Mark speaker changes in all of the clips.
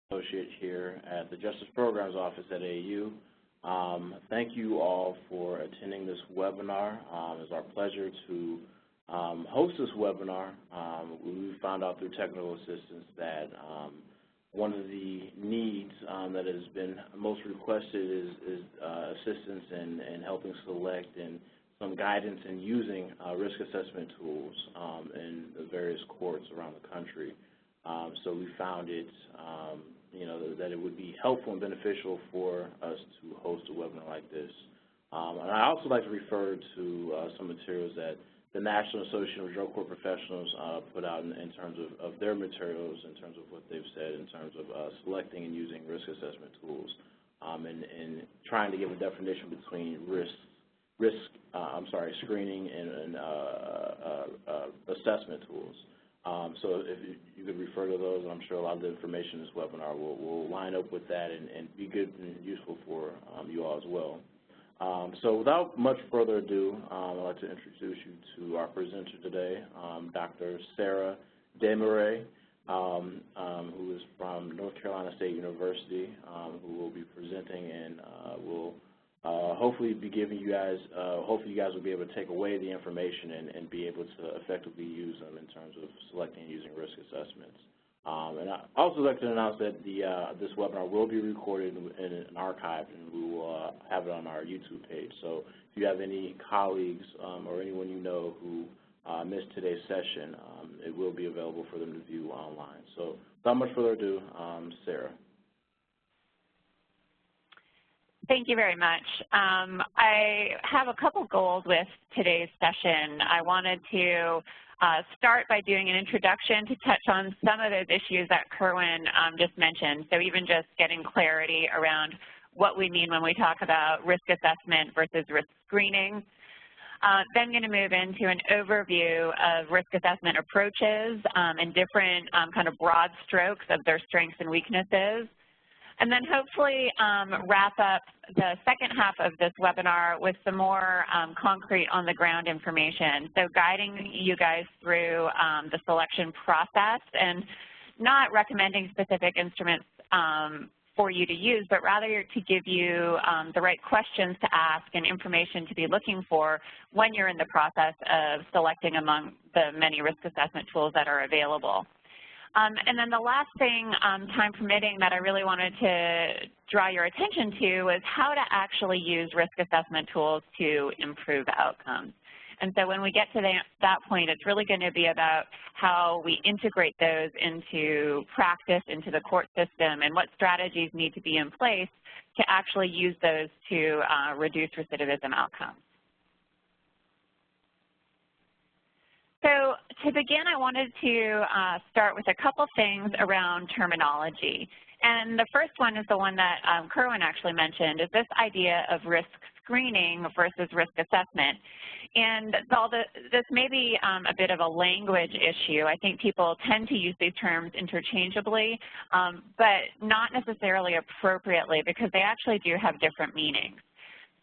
Speaker 1: associate here at the Justice Programs Office at AU. Thank you all for attending this webinar. It's our pleasure to host this webinar. We found out through technical assistance that one of the needs that has been most requested is assistance in helping select and some guidance in using risk assessment tools in the various courts around the country. So we found it, that it would be helpful and beneficial for us to host a webinar like this. And I also like to refer to some materials that the National Association of Drug Court Professionals put out in terms of their materials, in terms of what they've said, in terms of selecting and using risk assessment tools, and trying to give a definition between screening and assessment tools. So if you could refer to those, I'm sure a lot of the information in this webinar will line up with that and be good and useful for you all as well. So without much further ado, I'd like to introduce you to our presenter today, Dr. Sarah Desmarais, who is from North Carolina State University, who will be presenting and will hopefully be giving you guys, hopefully you guys will be able to take away the information and be able to effectively use them in terms of selecting and using risk assessments. And I also like to announce that this webinar will be recorded and archived, and we will have it on our YouTube page. So if you have any colleagues or anyone you know who missed today's session, it will be available for them to view online. So without much further ado, Sarah.
Speaker 2: Thank you very much. I have a couple goals with today's session. I wanted to start by doing an introduction to touch on some of those issues that Kerwin just mentioned. So even just getting clarity around what we mean when we talk about risk assessment versus risk screening. Then I'm going to move into an overview of risk assessment approaches and different kind of broad strokes of their strengths and weaknesses. And then hopefully wrap up the second half of this webinar with some more concrete on-the-ground information. So guiding you guys through the selection process and not recommending specific instruments for you to use, but rather to give you the right questions to ask and information to be looking for when you're in the process of selecting among the many risk assessment tools that are available. And then the last thing, time permitting, that I really wanted to draw your attention to is how to actually use risk assessment tools to improve outcomes. And so when we get to that point, it's really going to be about how we integrate those into practice, into the court system, and what strategies need to be in place to actually use those to reduce recidivism outcomes. So to begin, I wanted to start with a couple things around terminology. And the first one is the one that Kerwin actually mentioned, is this idea of risk screening versus risk assessment. And although this may be a bit of a language issue, I think people tend to use these terms interchangeably, but not necessarily appropriately, because they actually do have different meanings.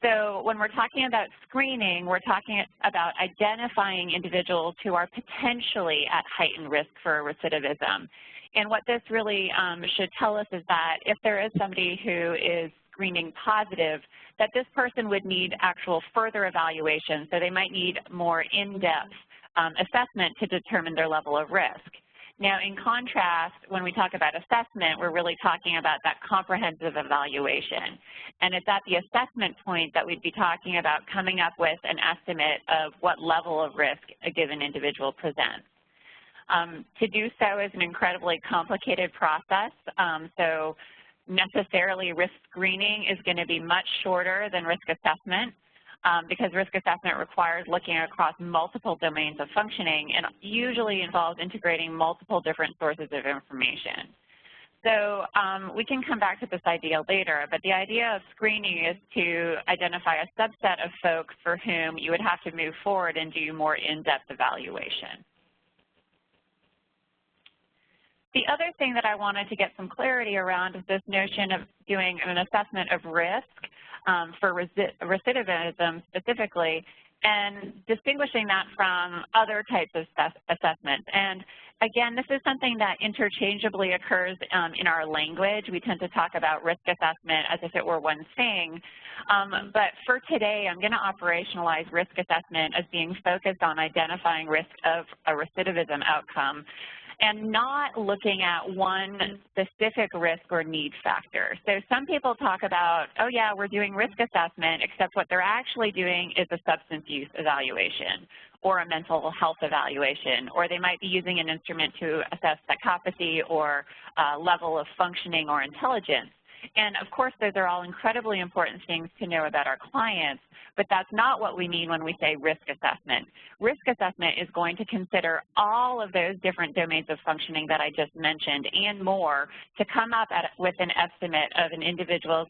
Speaker 2: So when we're talking about screening, we're talking about identifying individuals who are potentially at heightened risk for recidivism. And what this really should tell us is that if there is somebody who is screening positive, that this person would need actual further evaluation. So they might need more in-depth assessment to determine their level of risk. Now, in contrast, when we talk about assessment, we're really talking about that comprehensive evaluation. And it's at the assessment point that we'd be talking about coming up with an estimate of what level of risk a given individual presents. To do so is an incredibly complicated process. So necessarily risk screening is going to be much shorter than risk assessment. Because risk assessment requires looking across multiple domains of functioning and usually involves integrating multiple different sources of information. So we can come back to this idea later, but the idea of screening is to identify a subset of folks for whom you would have to move forward and do more in-depth evaluation. The other thing that I wanted to get some clarity around is this notion of doing an assessment of risk for recidivism specifically, and distinguishing that from other types of assessments. And again, this is something that interchangeably occurs in our language. We tend to talk about risk assessment as if it were one thing. But for today, I'm going to operationalize risk assessment as being focused on identifying risk of a recidivism outcome and not looking at one specific risk or need factor. So some people talk about, oh yeah, we're doing risk assessment, except what they're actually doing is a substance use evaluation or a mental health evaluation, or they might be using an instrument to assess psychopathy or level of functioning or intelligence. And of course, those are all incredibly important things to know about our clients, but that's not what we mean when we say risk assessment. Risk assessment is going to consider all of those different domains of functioning that I just mentioned and more to come up with an estimate of an individual's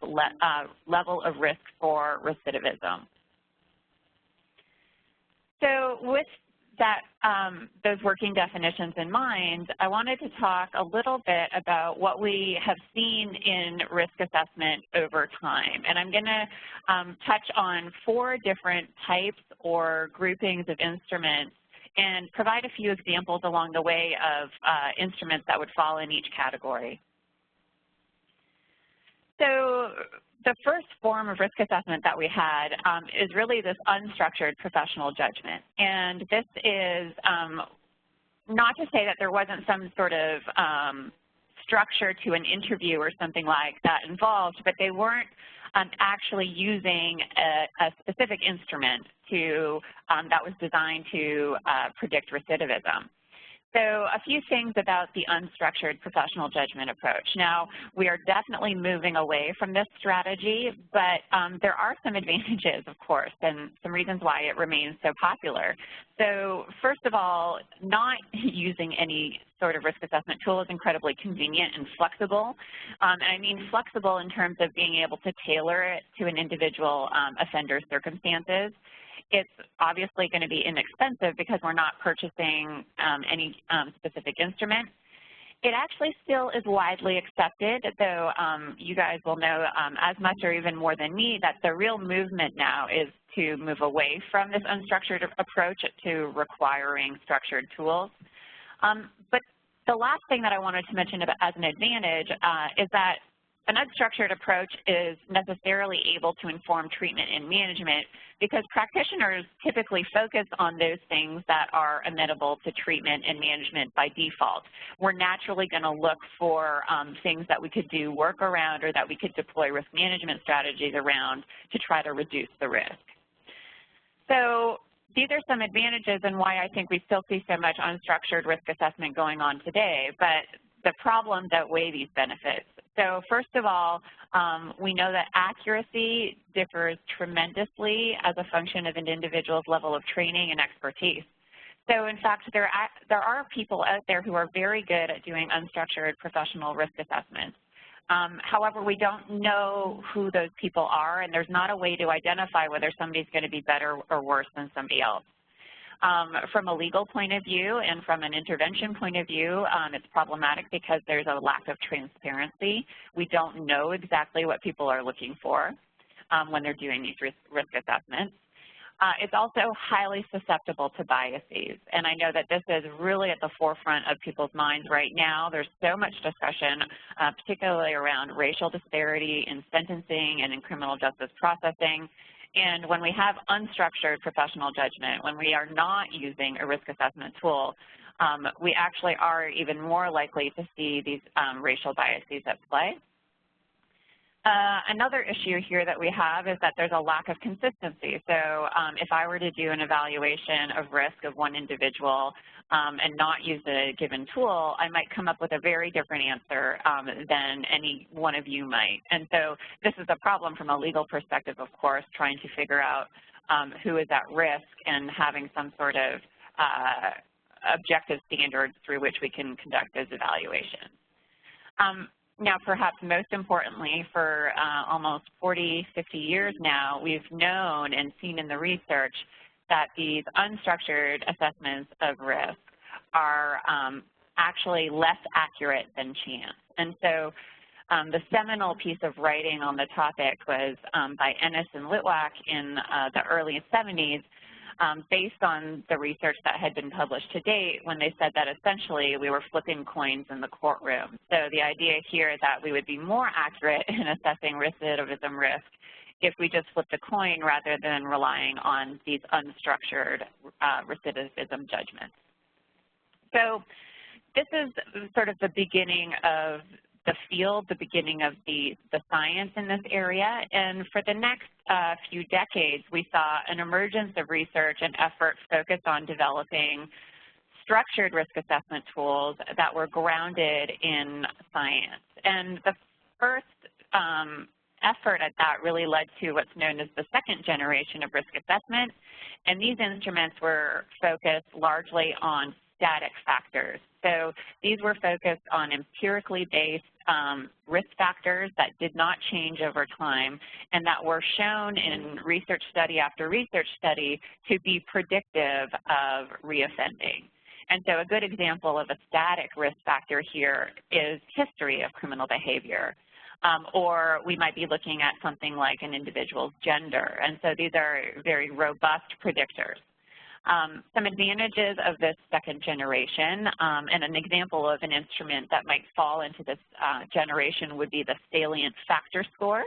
Speaker 2: level of risk for recidivism. So with that, those working definitions in mind, I wanted to talk a little bit about what we have seen in risk assessment over time. And I'm going to touch on 4 different types or groupings of instruments and provide a few examples along the way of instruments that would fall in each category. So the first form of risk assessment that we had is really this unstructured professional judgment. And this is not to say that there wasn't some sort of structure to an interview or something like that involved, but they weren't actually using a specific instrument to, that was designed to predict recidivism. So a few things about the unstructured professional judgment approach. Now, we are definitely moving away from this strategy, but there are some advantages, of course, and some reasons why it remains so popular. So first of all, not using any sort of risk assessment tool is incredibly convenient and flexible. And I mean flexible in terms of being able to tailor it to an individual offender's circumstances. It's obviously going to be inexpensive because we're not purchasing any specific instrument. It actually still is widely accepted, though you guys will know as much or even more than me that the real movement now is to move away from this unstructured approach to requiring structured tools. But the last thing that I wanted to mention about, as an advantage is that an unstructured approach is necessarily able to inform treatment and management because practitioners typically focus on those things that are amenable to treatment and management by default. We're naturally going to look for things that we could do work around or that we could deploy risk management strategies around to try to reduce the risk. So these are some advantages and why I think we still see so much unstructured risk assessment going on today, but the problems outweigh these benefits. So first of all, we know that accuracy differs tremendously as a function of an individual's level of training and expertise. So in fact, there are people out there who are very good at doing unstructured professional risk assessments. However, we don't know who those people are, and there's not a way to identify whether somebody's going to be better or worse than somebody else. From a legal point of view and from an intervention point of view, it's problematic because there's a lack of transparency. We don't know exactly what people are looking for when they're doing these risk assessments. It's also highly susceptible to biases, and I know that this is really at the forefront of people's minds right now. There's so much discussion, particularly around racial disparity in sentencing and in criminal justice processing. And when we have unstructured professional judgment, when we are not using a risk assessment tool, we actually are even more likely to see these racial biases at play. Another issue here that we have is that there's a lack of consistency. So if I were to do an evaluation of risk of one individual and not use a given tool, I might come up with a very different answer than any one of you might. And so this is a problem from a legal perspective, of course, trying to figure out who is at risk and having some sort of objective standards through which we can conduct those evaluations. Now, perhaps most importantly, for almost 40, 50 years now, we've known and seen in the research that these unstructured assessments of risk are actually less accurate than chance. And so the seminal piece of writing on the topic was by Ennis and Litwack in the early 70s, based on the research that had been published to date when they said that essentially we were flipping coins in the courtroom. So the idea here is that we would be more accurate in assessing recidivism risk if we just flipped a coin rather than relying on these unstructured recidivism judgments. So this is sort of the beginning of the field, the beginning of the science in this area, and for the next few decades, we saw an emergence of research and effort focused on developing structured risk assessment tools that were grounded in science. And the first effort at that really led to what's known as the second generation of risk assessment, and these instruments were focused largely on static factors. So these were focused on empirically-based risk factors that did not change over time and that were shown in research study after research study to be predictive of reoffending. And so a good example of a static risk factor here is history of criminal behavior. Or we might be looking at something like an individual's gender. And so these are very robust predictors. Some advantages of this second generation, and an example of an instrument that might fall into this generation would be the salient factor score.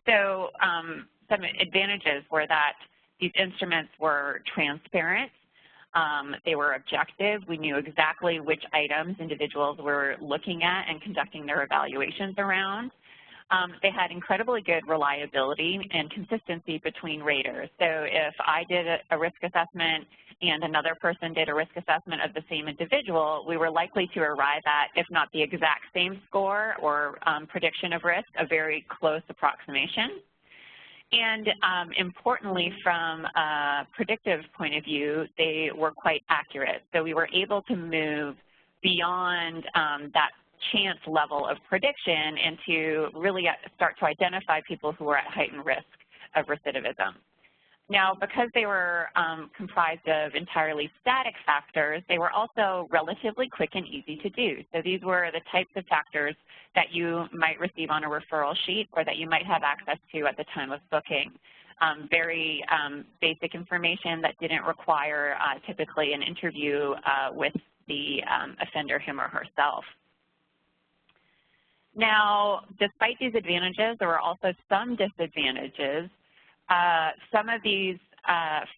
Speaker 2: So some advantages were that these instruments were transparent, they were objective, we knew exactly which items individuals were looking at and conducting their evaluations around. They had incredibly good reliability and consistency between raters. So if I did a risk assessment and another person did a risk assessment of the same individual, we were likely to arrive at, if not the exact same score or prediction of risk, a very close approximation. And importantly, from a predictive point of view, they were quite accurate. So we were able to move beyond that chance level of prediction and to really start to identify people who were at heightened risk of recidivism. Now, because they were comprised of entirely static factors, they were also relatively quick and easy to do. So these were the types of factors that you might receive on a referral sheet or that you might have access to at the time of booking. Very basic information that didn't require typically an interview with the offender him or herself. Now, despite these advantages, there were also some disadvantages. Some of these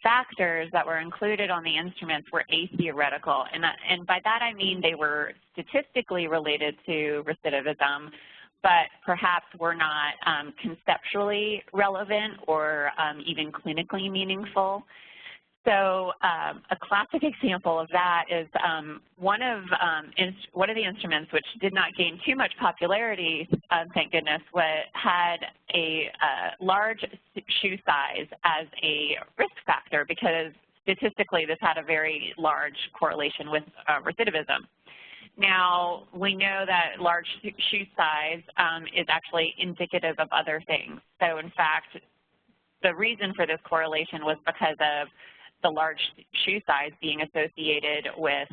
Speaker 2: factors that were included on the instruments were atheoretical, and by that I mean they were statistically related to recidivism, but perhaps were not conceptually relevant or even clinically meaningful. So a classic example of that is one of the instruments, which did not gain too much popularity, thank goodness, had a large shoe size as a risk factor because statistically this had a very large correlation with recidivism. Now, we know that large shoe size is actually indicative of other things. So in fact, the reason for this correlation was because of the large shoe size being associated with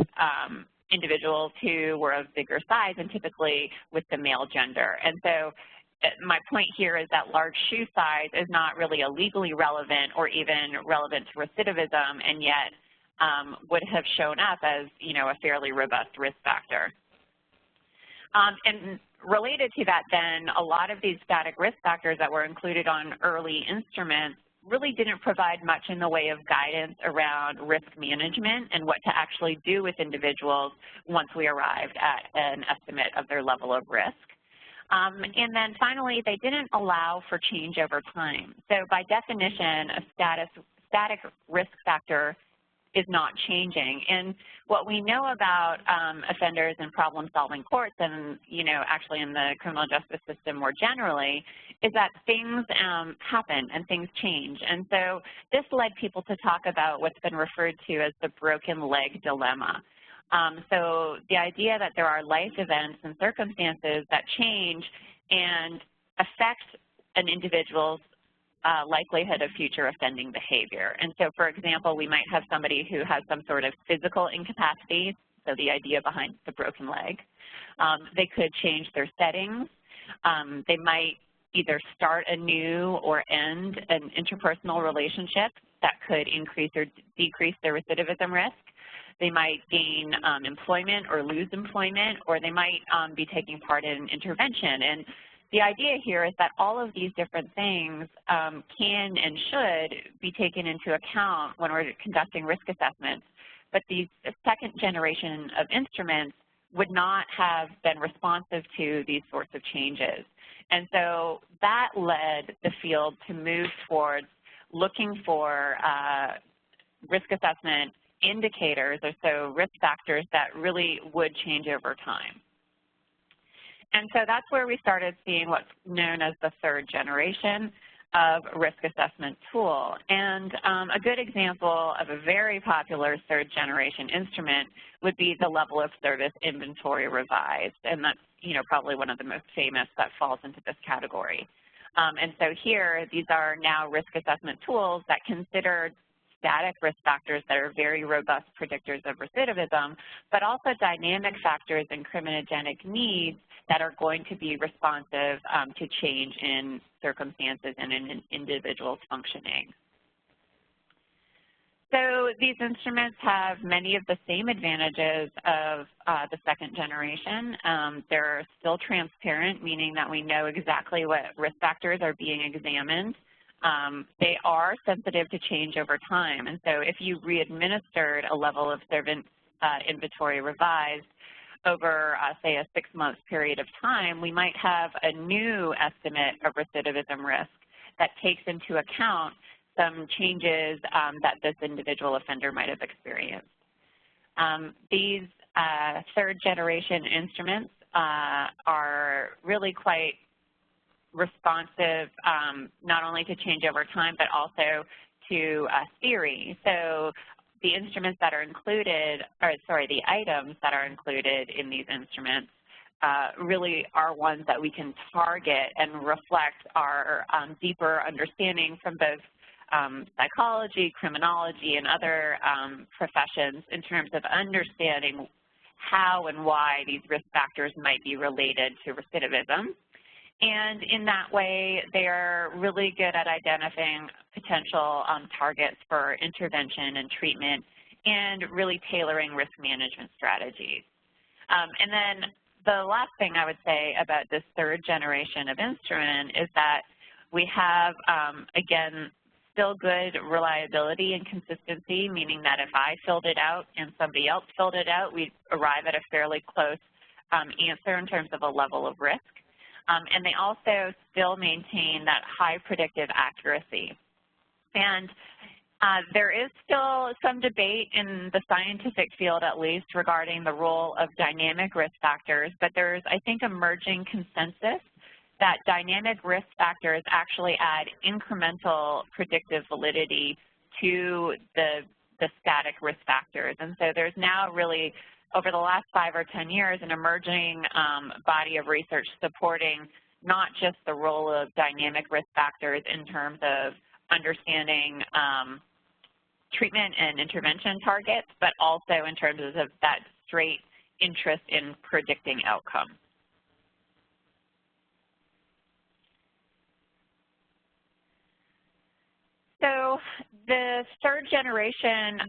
Speaker 2: individuals who were of bigger size and typically with the male gender. And so my point here is that large shoe size is not really a legally relevant or even relevant to recidivism, and yet would have shown up as, you know, a fairly robust risk factor. And related to that then, a lot of these static risk factors that were included on early instruments really didn't provide much in the way of guidance around risk management and what to actually do with individuals once we arrived at an estimate of their level of risk. And then finally, they didn't allow for change over time. So by definition, a static risk factor is not changing. And what we know about offenders in problem-solving courts and, you know, actually in the criminal justice system more generally is that things happen and things change. And so this led people to talk about what's been referred to as the broken leg dilemma. So the idea that there are life events and circumstances that change and affect an individual's likelihood of future offending behavior. And so, for example, we might have somebody who has some sort of physical incapacity, so the idea behind the broken leg. They could change their settings. They might either start a new or end an interpersonal relationship. that could increase or decrease their recidivism risk. They might gain employment or lose employment, or they might be taking part in intervention. And the idea here is that all of these different things can and should be taken into account when we're conducting risk assessments. But these second generation of instruments would not have been responsive to these sorts of changes. And so that led the field to move towards looking for risk assessment indicators, or so risk factors that really would change over time. And so that's where we started seeing what's known as the third generation of risk assessment tool. And a good example of a very popular third generation instrument would be the level of service inventory revised. And that's, probably one of the most famous that falls into this category. And so here, these are now risk assessment tools that consider static risk factors that are very robust predictors of recidivism, but also dynamic factors and criminogenic needs that are going to be responsive to change in circumstances and in an individual's functioning. So these instruments have many of the same advantages of the second generation. They're still transparent, meaning that we know exactly what risk factors are being examined. They are sensitive to change over time. And so if you re-administered a level of service inventory revised over, say, a 6-month period of time, we might have a new estimate of recidivism risk that takes into account some changes that this individual offender might have experienced. These third-generation instruments are really quite responsive not only to change over time, but also to theory. So the instruments that are included, the items that are included in these instruments really are ones that we can target and reflect our deeper understanding from both psychology, criminology, and other professions in terms of understanding how and why these risk factors might be related to recidivism. And in that way, they are really good at identifying potential targets for intervention and treatment and really tailoring risk management strategies. And then the last thing I would say about this third generation of instrument is that we have, again, still good reliability and consistency, meaning that if I filled it out and somebody else filled it out, we'd arrive at a fairly close answer in terms of a level of risk. And they also still maintain that high predictive accuracy. And there is still some debate in the scientific field, at least, regarding the role of dynamic risk factors, but there's, I think, emerging consensus that dynamic risk factors actually add incremental predictive validity to the static risk factors. And so there's now really, over the last 5 or 10 years, an emerging body of research supporting not just the role of dynamic risk factors in terms of understanding treatment and intervention targets, but also in terms of that straight interest in predicting outcomes. So the third generation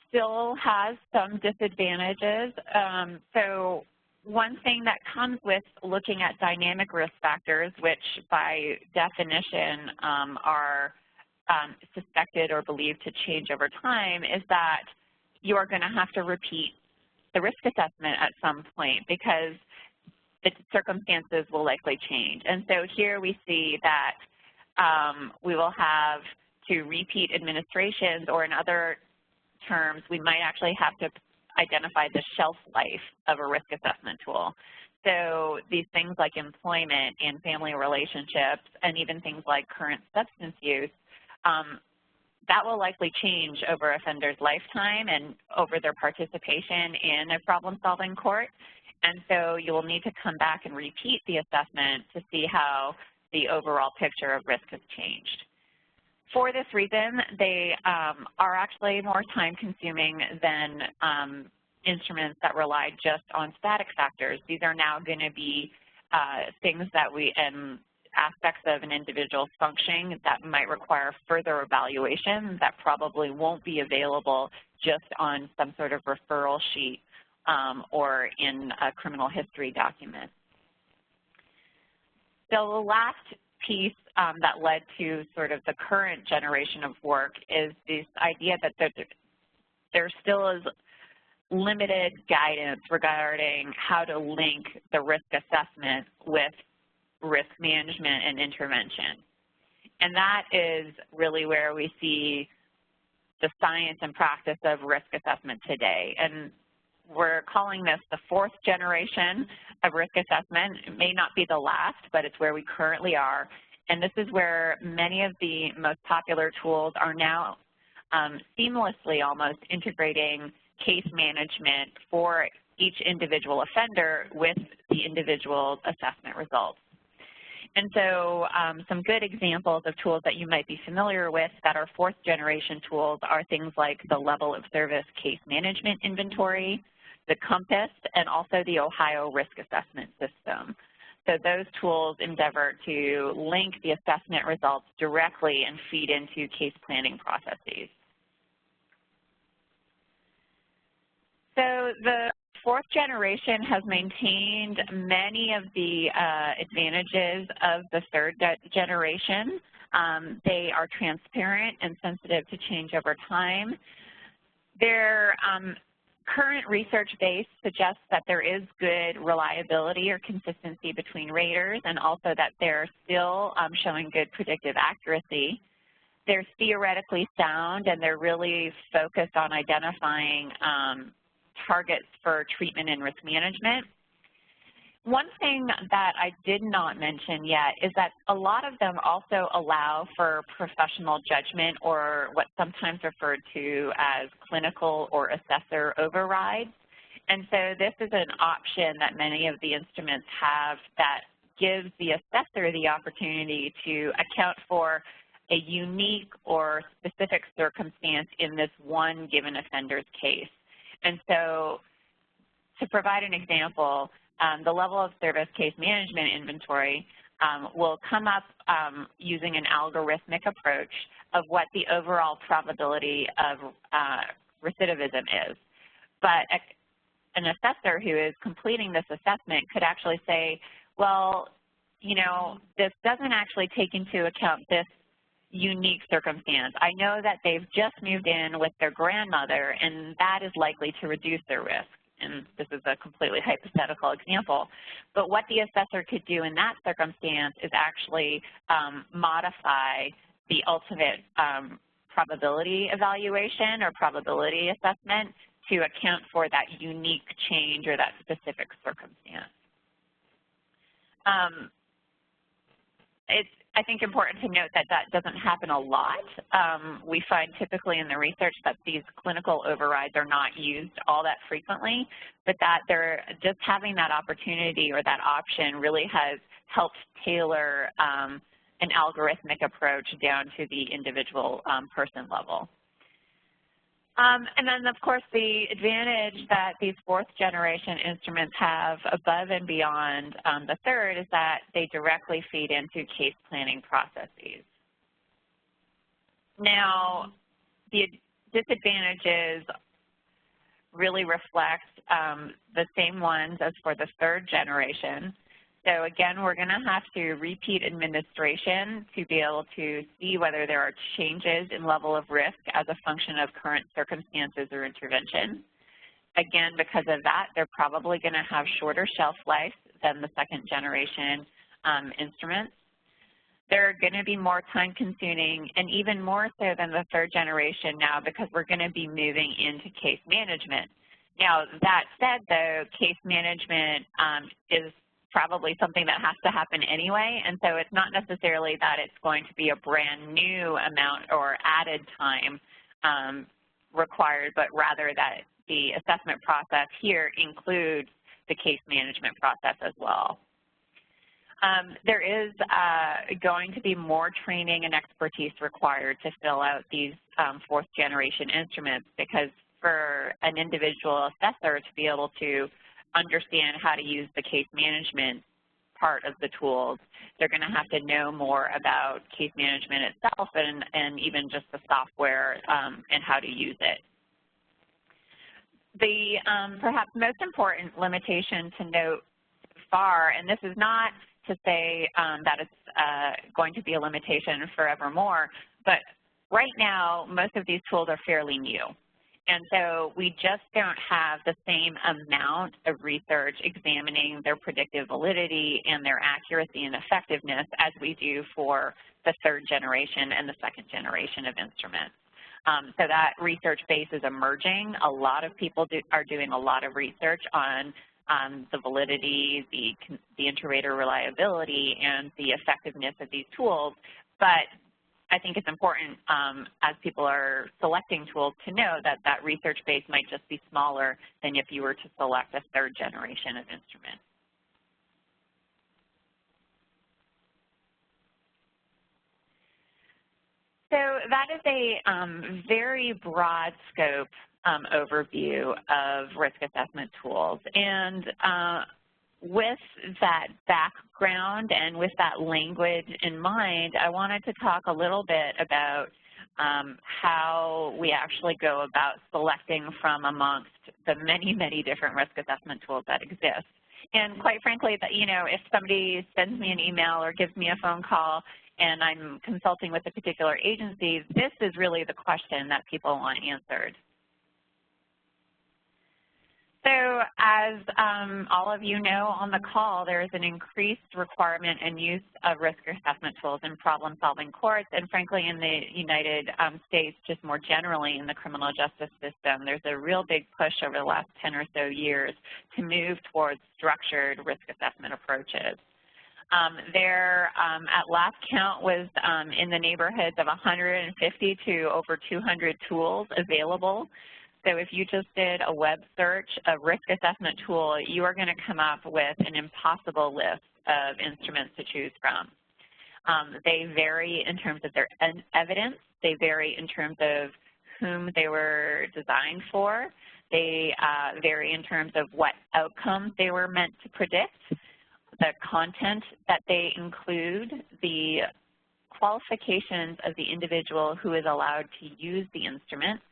Speaker 2: still has some disadvantages. So one thing that comes with looking at dynamic risk factors, which by definition are suspected or believed to change over time, is that you are going to have to repeat the risk assessment at some point because the circumstances will likely change. And so here we see that we will have to repeat administrations, or in other terms, we might actually have to identify the shelf life of a risk assessment tool. So these things like employment and family relationships, and even things like current substance use, that will likely change over offenders' lifetime and over their participation in a problem-solving court. And so you will need to come back and repeat the assessment to see how the overall picture of risk has changed. For this reason, they are actually more time-consuming than instruments that rely just on static factors. These are now going to be things that aspects of an individual's functioning that might require further evaluation that probably won't be available just on some sort of referral sheet or in a criminal history document. So the last piece that led to sort of the current generation of work is this idea that there still is limited guidance regarding how to link the risk assessment with risk management and intervention. And that is really where we see the science and practice of risk assessment today. And we're calling this the fourth generation of risk assessment. It may not be the last, but it's where we currently are. And this is where many of the most popular tools are now seamlessly almost integrating case management for each individual offender with the individual assessment results. And so some good examples of tools that you might be familiar with that are fourth generation tools are things like the level of service case management inventory, the COMPASS, and also the Ohio risk assessment system. So those tools endeavor to link the assessment results directly and feed into case planning processes. So the fourth generation has maintained many of the advantages of the third generation. They are transparent and sensitive to change over time. Their current research base suggests that there is good reliability or consistency between raters, and also that they're still showing good predictive accuracy. They're theoretically sound, and they're really focused on identifying targets for treatment and risk management. One thing that I did not mention yet is that a lot of them also allow for professional judgment, or what's sometimes referred to as clinical or assessor overrides. And so this is an option that many of the instruments have that gives the assessor the opportunity to account for a unique or specific circumstance in this one given offender's case. And so to provide an example, the level of service case management inventory will come up using an algorithmic approach of what the overall probability of recidivism is. But an assessor who is completing this assessment could actually say, well, you know, this doesn't actually take into account this unique circumstance. I know that they've just moved in with their grandmother, and that is likely to reduce their risk. And this is a completely hypothetical example. But what the assessor could do in that circumstance is actually modify the ultimate probability evaluation or probability assessment to account for that unique change or that specific circumstance. It's, I think, important to note that that doesn't happen a lot. We find typically in the research that these clinical overrides are not used all that frequently, but that they're just having that opportunity or that option really has helped tailor an algorithmic approach down to the individual person level. And then, of course, the advantage that these fourth generation instruments have above and beyond the third is that they directly feed into case planning processes. Now, the disadvantages really reflect the same ones as for the third generation. So again, we're going to have to repeat administration to be able to see whether there are changes in level of risk as a function of current circumstances or intervention. Again, because of that, they're probably going to have shorter shelf life than the second generation instruments. They're going to be more time consuming, and even more so than the third generation now, because we're going to be moving into case management. Now, that said, though, case management is probably something that has to happen anyway, and so it's not necessarily that it's going to be a brand new amount or added time required, but rather that the assessment process here includes the case management process as well. There is going to be more training and expertise required to fill out these fourth generation instruments, because for an individual assessor to be able to understand how to use the case management part of the tools. They're going to have to know more about case management itself and even just the software and how to use it. The perhaps most important limitation to note so far, and this is not to say that it's going to be a limitation forevermore, but right now most of these tools are fairly new. And so we just don't have the same amount of research examining their predictive validity and their accuracy and effectiveness as we do for the third generation and the second generation of instruments. So that research base is emerging. A lot of people are doing a lot of research on the validity, the inter-rater reliability, and the effectiveness of these tools. But I think it's important as people are selecting tools to know that that research base might just be smaller than if you were to select a third generation of instrument. So that is a very broad scope overview of risk assessment tools. And with that background and with that language in mind, I wanted to talk a little bit about how we actually go about selecting from amongst the many, many different risk assessment tools that exist. And quite frankly, that, you know, if somebody sends me an email or gives me a phone call and I'm consulting with a particular agency, this is really the question that people want answered. So as all of you know on the call, there is an increased requirement and use of risk assessment tools in problem-solving courts, and frankly in the United States, just more generally in the criminal justice system, there's a real big push over the last 10 or so years to move towards structured risk assessment approaches. There, at last count, was in the neighborhoods of 150 to over 200 tools available. So if you just did a web search of risk assessment tool, you are going to come up with an impossible list of instruments to choose from. They vary in terms of their evidence. They vary in terms of whom they were designed for. They vary in terms of what outcomes they were meant to predict, the content that they include, the qualifications of the individual who is allowed to use the instrument.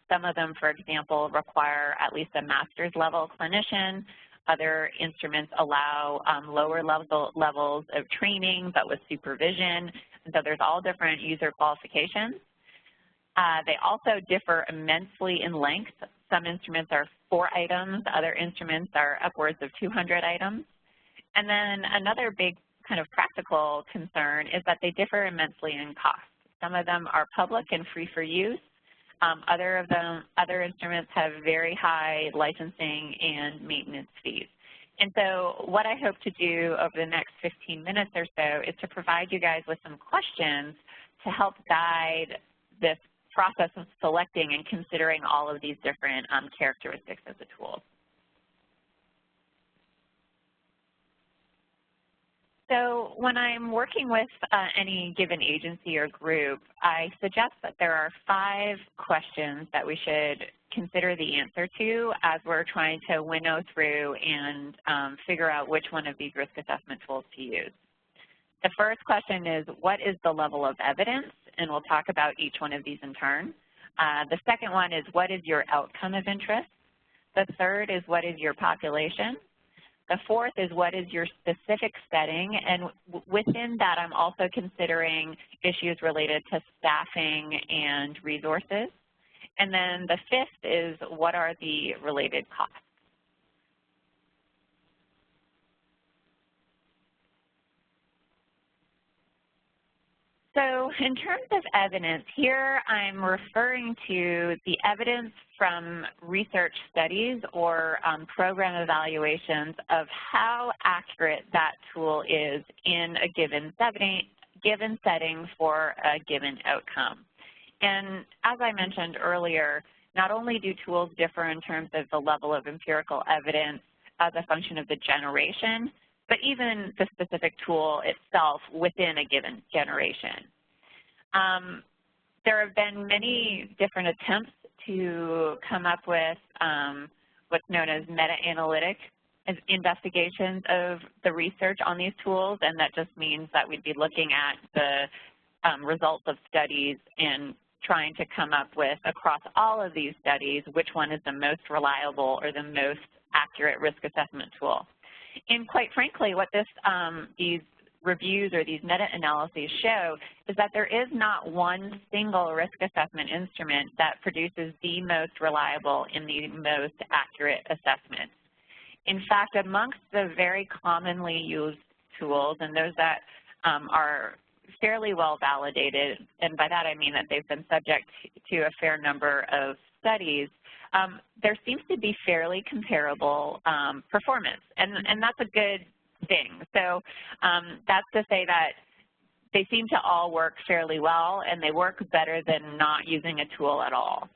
Speaker 2: Some of them, for example, require at least a master's level clinician. Other instruments allow lower levels of training, but with supervision. And so there's all different user qualifications. They also differ immensely in length. Some instruments are 4 items. Other instruments are upwards of 200 items. And then another big kind of practical concern is that they differ immensely in cost. Some of them are public and free for use. Other instruments have very high licensing and maintenance fees. And so what I hope to do over the next 15 minutes or so is to provide you guys with some questions to help guide this process of selecting and considering all of these different characteristics of the tools. So when I'm working with any given agency or group, I suggest that there are 5 questions that we should consider the answer to as we're trying to winnow through and figure out which one of these risk assessment tools to use. The first question is, what is the level of evidence? And we'll talk about each one of these in turn. The second one is, what is your outcome of interest? The third is, what is your population? The fourth is, what is your specific setting? And within that, I'm also considering issues related to staffing and resources. And then the fifth is, what are the related costs? So in terms of evidence, here I'm referring to the evidence from research studies or program evaluations of how accurate that tool is in a given setting for a given outcome. And as I mentioned earlier, not only do tools differ in terms of the level of empirical evidence as a function of the generation, but even the specific tool itself within a given generation. There have been many different attempts to come up with what's known as meta-analytic investigations of the research on these tools, and that just means that we'd be looking at the results of studies and trying to come up with, across all of these studies, which one is the most reliable or the most accurate risk assessment tool. And quite frankly, what these reviews or these meta-analyses show is that there is not one single risk assessment instrument that produces the most reliable and the most accurate assessment. In fact, amongst the very commonly used tools, and those that are fairly well validated, and by that I mean that they've been subject to a fair number of studies, there seems to be fairly comparable performance, and that's a good thing. So that's to say that they seem to all work fairly well, and they work better than not using a tool at all.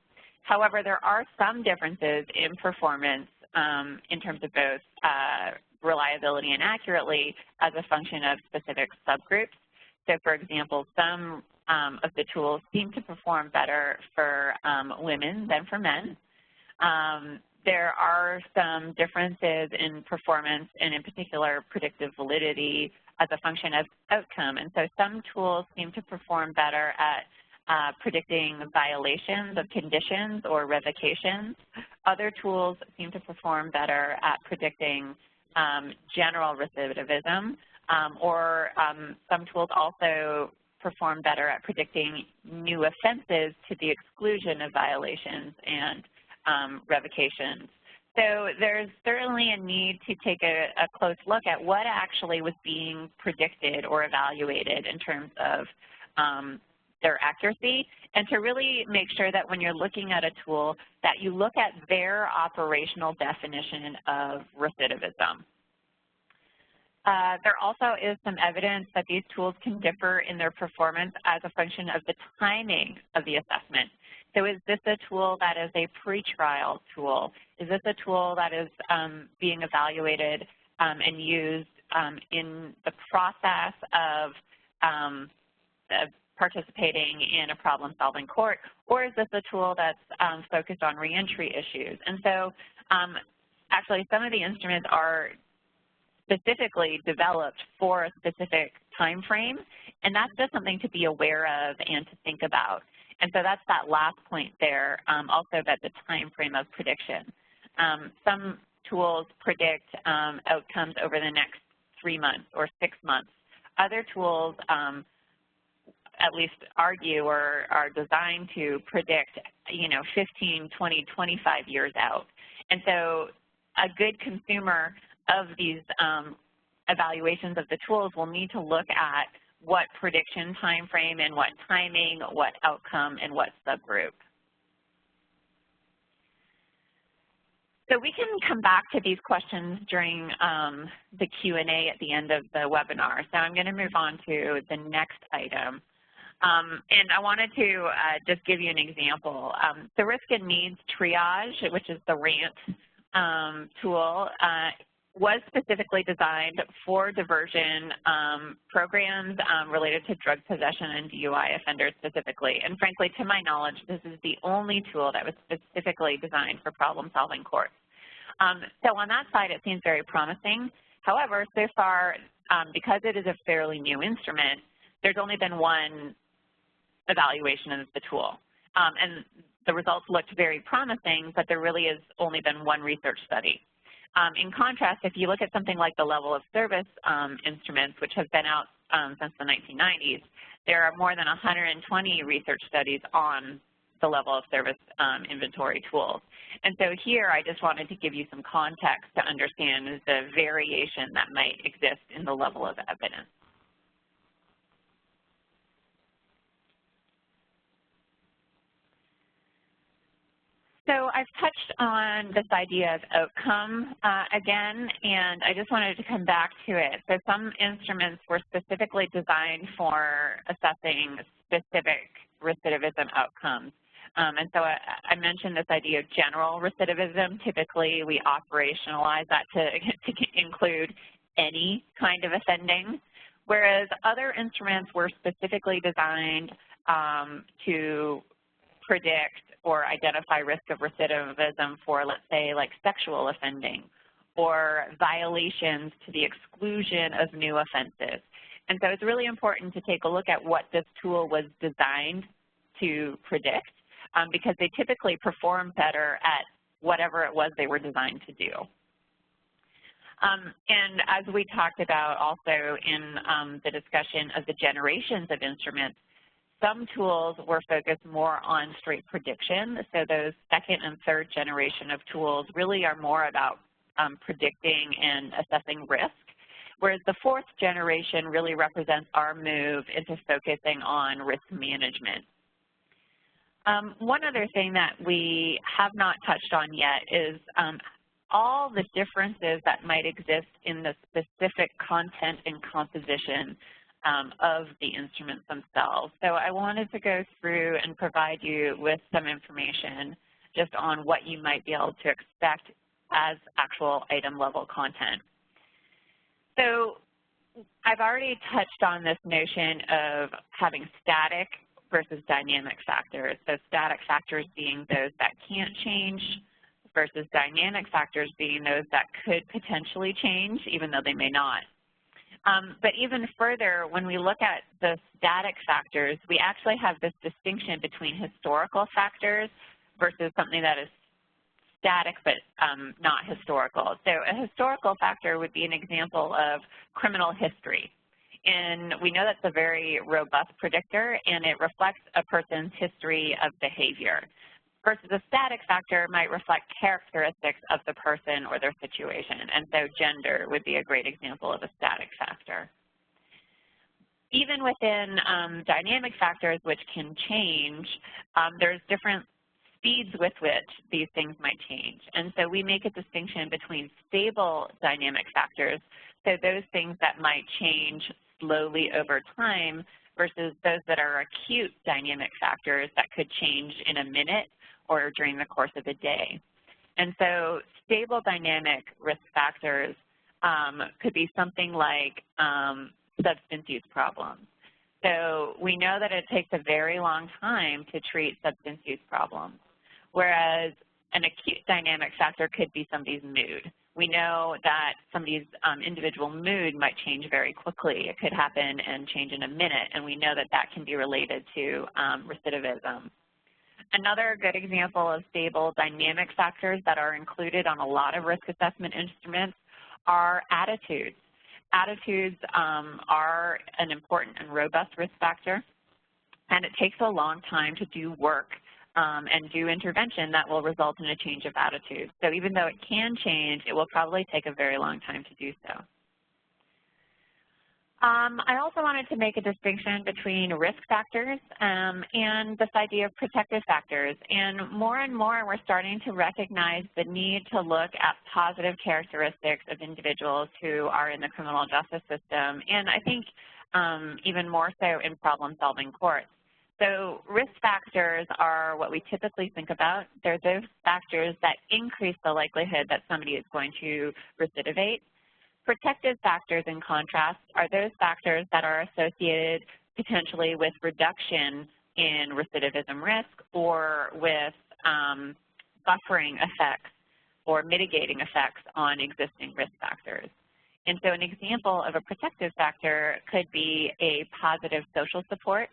Speaker 2: However, there are some differences in performance in terms of both reliability and accurately as a function of specific subgroups. So for example, some of the tools seem to perform better for women than for men. There are some differences in performance, and in particular predictive validity as a function of outcome. And so some tools seem to perform better at predicting violations of conditions or revocations. Other tools seem to perform better at predicting general recidivism, or some tools also perform better at predicting new offenses to the exclusion of violations and revocations. So there's certainly a need to take a close look at what actually was being predicted or evaluated in terms of their accuracy, and to really make sure that when you're looking at a tool that you look at their operational definition of recidivism. There also is some evidence that these tools can differ in their performance as a function of the timing of the assessment. So is this a tool that is a pretrial tool? Is this a tool that is being evaluated and used in the process of participating in a problem-solving court, or is this a tool that's focused on reentry issues? And so actually some of the instruments are specifically developed for a specific time frame, and that's just something to be aware of and to think about. And so that's that last point there, also about the time frame of prediction. Some tools predict outcomes over the next 3 months or 6 months. Other tools at least argue or are designed to predict, 15, 20, 25 years out. And so a good consumer of these evaluations of the tools will need to look at what prediction time frame and what timing, what outcome, and what subgroup. So we can come back to these questions during the Q&A at the end of the webinar. So I'm going to move on to the next item. And I wanted to just give you an example. The Risk and Needs Triage, which is the RANT tool, was specifically designed for diversion programs related to drug possession and DUI offenders specifically. And frankly, to my knowledge, this is the only tool that was specifically designed for problem-solving courts. So on that side, it seems very promising. However, so far, because it is a fairly new instrument, there's only been one evaluation of the tool. And the results looked very promising, but there really has only been one research study. In contrast, if you look at something like the level of service instruments, which have been out since the 1990s, there are more than 120 research studies on the level of service inventory tools. And so here I just wanted to give you some context to understand the variation that might exist in the level of evidence. So I've touched on this idea of outcome again, and I just wanted to come back to it. So some instruments were specifically designed for assessing specific recidivism outcomes. And so I mentioned this idea of general recidivism. Typically, we operationalize that to include any kind of offending, whereas other instruments were specifically designed to predict or identify risk of recidivism for, let's say, like sexual offending or violations to the exclusion of new offenses. And so it's really important to take a look at what this tool was designed to predict, because they typically perform better at whatever it was they were designed to do. And as we talked about also in the discussion of the generations of instruments, some tools were focused more on straight prediction. So those second and third generation of tools really are more about predicting and assessing risk, whereas the fourth generation really represents our move into focusing on risk management. One other thing that we have not touched on yet is all the differences that might exist in the specific content and composition of the instruments themselves. So I wanted to go through and provide you with some information just on what you might be able to expect as actual item level content. So I've already touched on this notion of having static versus dynamic factors. So static factors being those that can't change versus dynamic factors being those that could potentially change even though they may not. But even further, when we look at the static factors, we actually have this distinction between historical factors versus something that is static but not historical. So a historical factor would be an example of criminal history. And we know that's a very robust predictor, and it reflects a person's history of behavior, versus a static factor might reflect characteristics of the person or their situation. And so gender would be a great example of a static factor. Even within dynamic factors, which can change, there's different speeds with which these things might change. And so we make a distinction between stable dynamic factors, so those things that might change slowly over time, versus those that are acute dynamic factors that could change in a minute or during the course of a day. And so stable dynamic risk factors could be something like substance use problems. So we know that it takes a very long time to treat substance use problems, whereas an acute dynamic factor could be somebody's mood. We know that somebody's individual mood might change very quickly. It could happen and change in a minute, and we know that that can be related to recidivism. Another good example of stable dynamic factors that are included on a lot of risk assessment instruments are attitudes. Attitudes are an important and robust risk factor, and it takes a long time to do work and do intervention that will result in a change of attitude. So even though it can change, it will probably take a very long time to do so. I also wanted to make a distinction between risk factors and this idea of protective factors. And more we're starting to recognize the need to look at positive characteristics of individuals who are in the criminal justice system, and I think even more so in problem-solving courts. So risk factors are what we typically think about. They're those factors that increase the likelihood that somebody is going to recidivate. Protective factors, in contrast, are those factors that are associated potentially with reduction in recidivism risk or with buffering effects or mitigating effects on existing risk factors. And so an example of a protective factor could be a positive social support.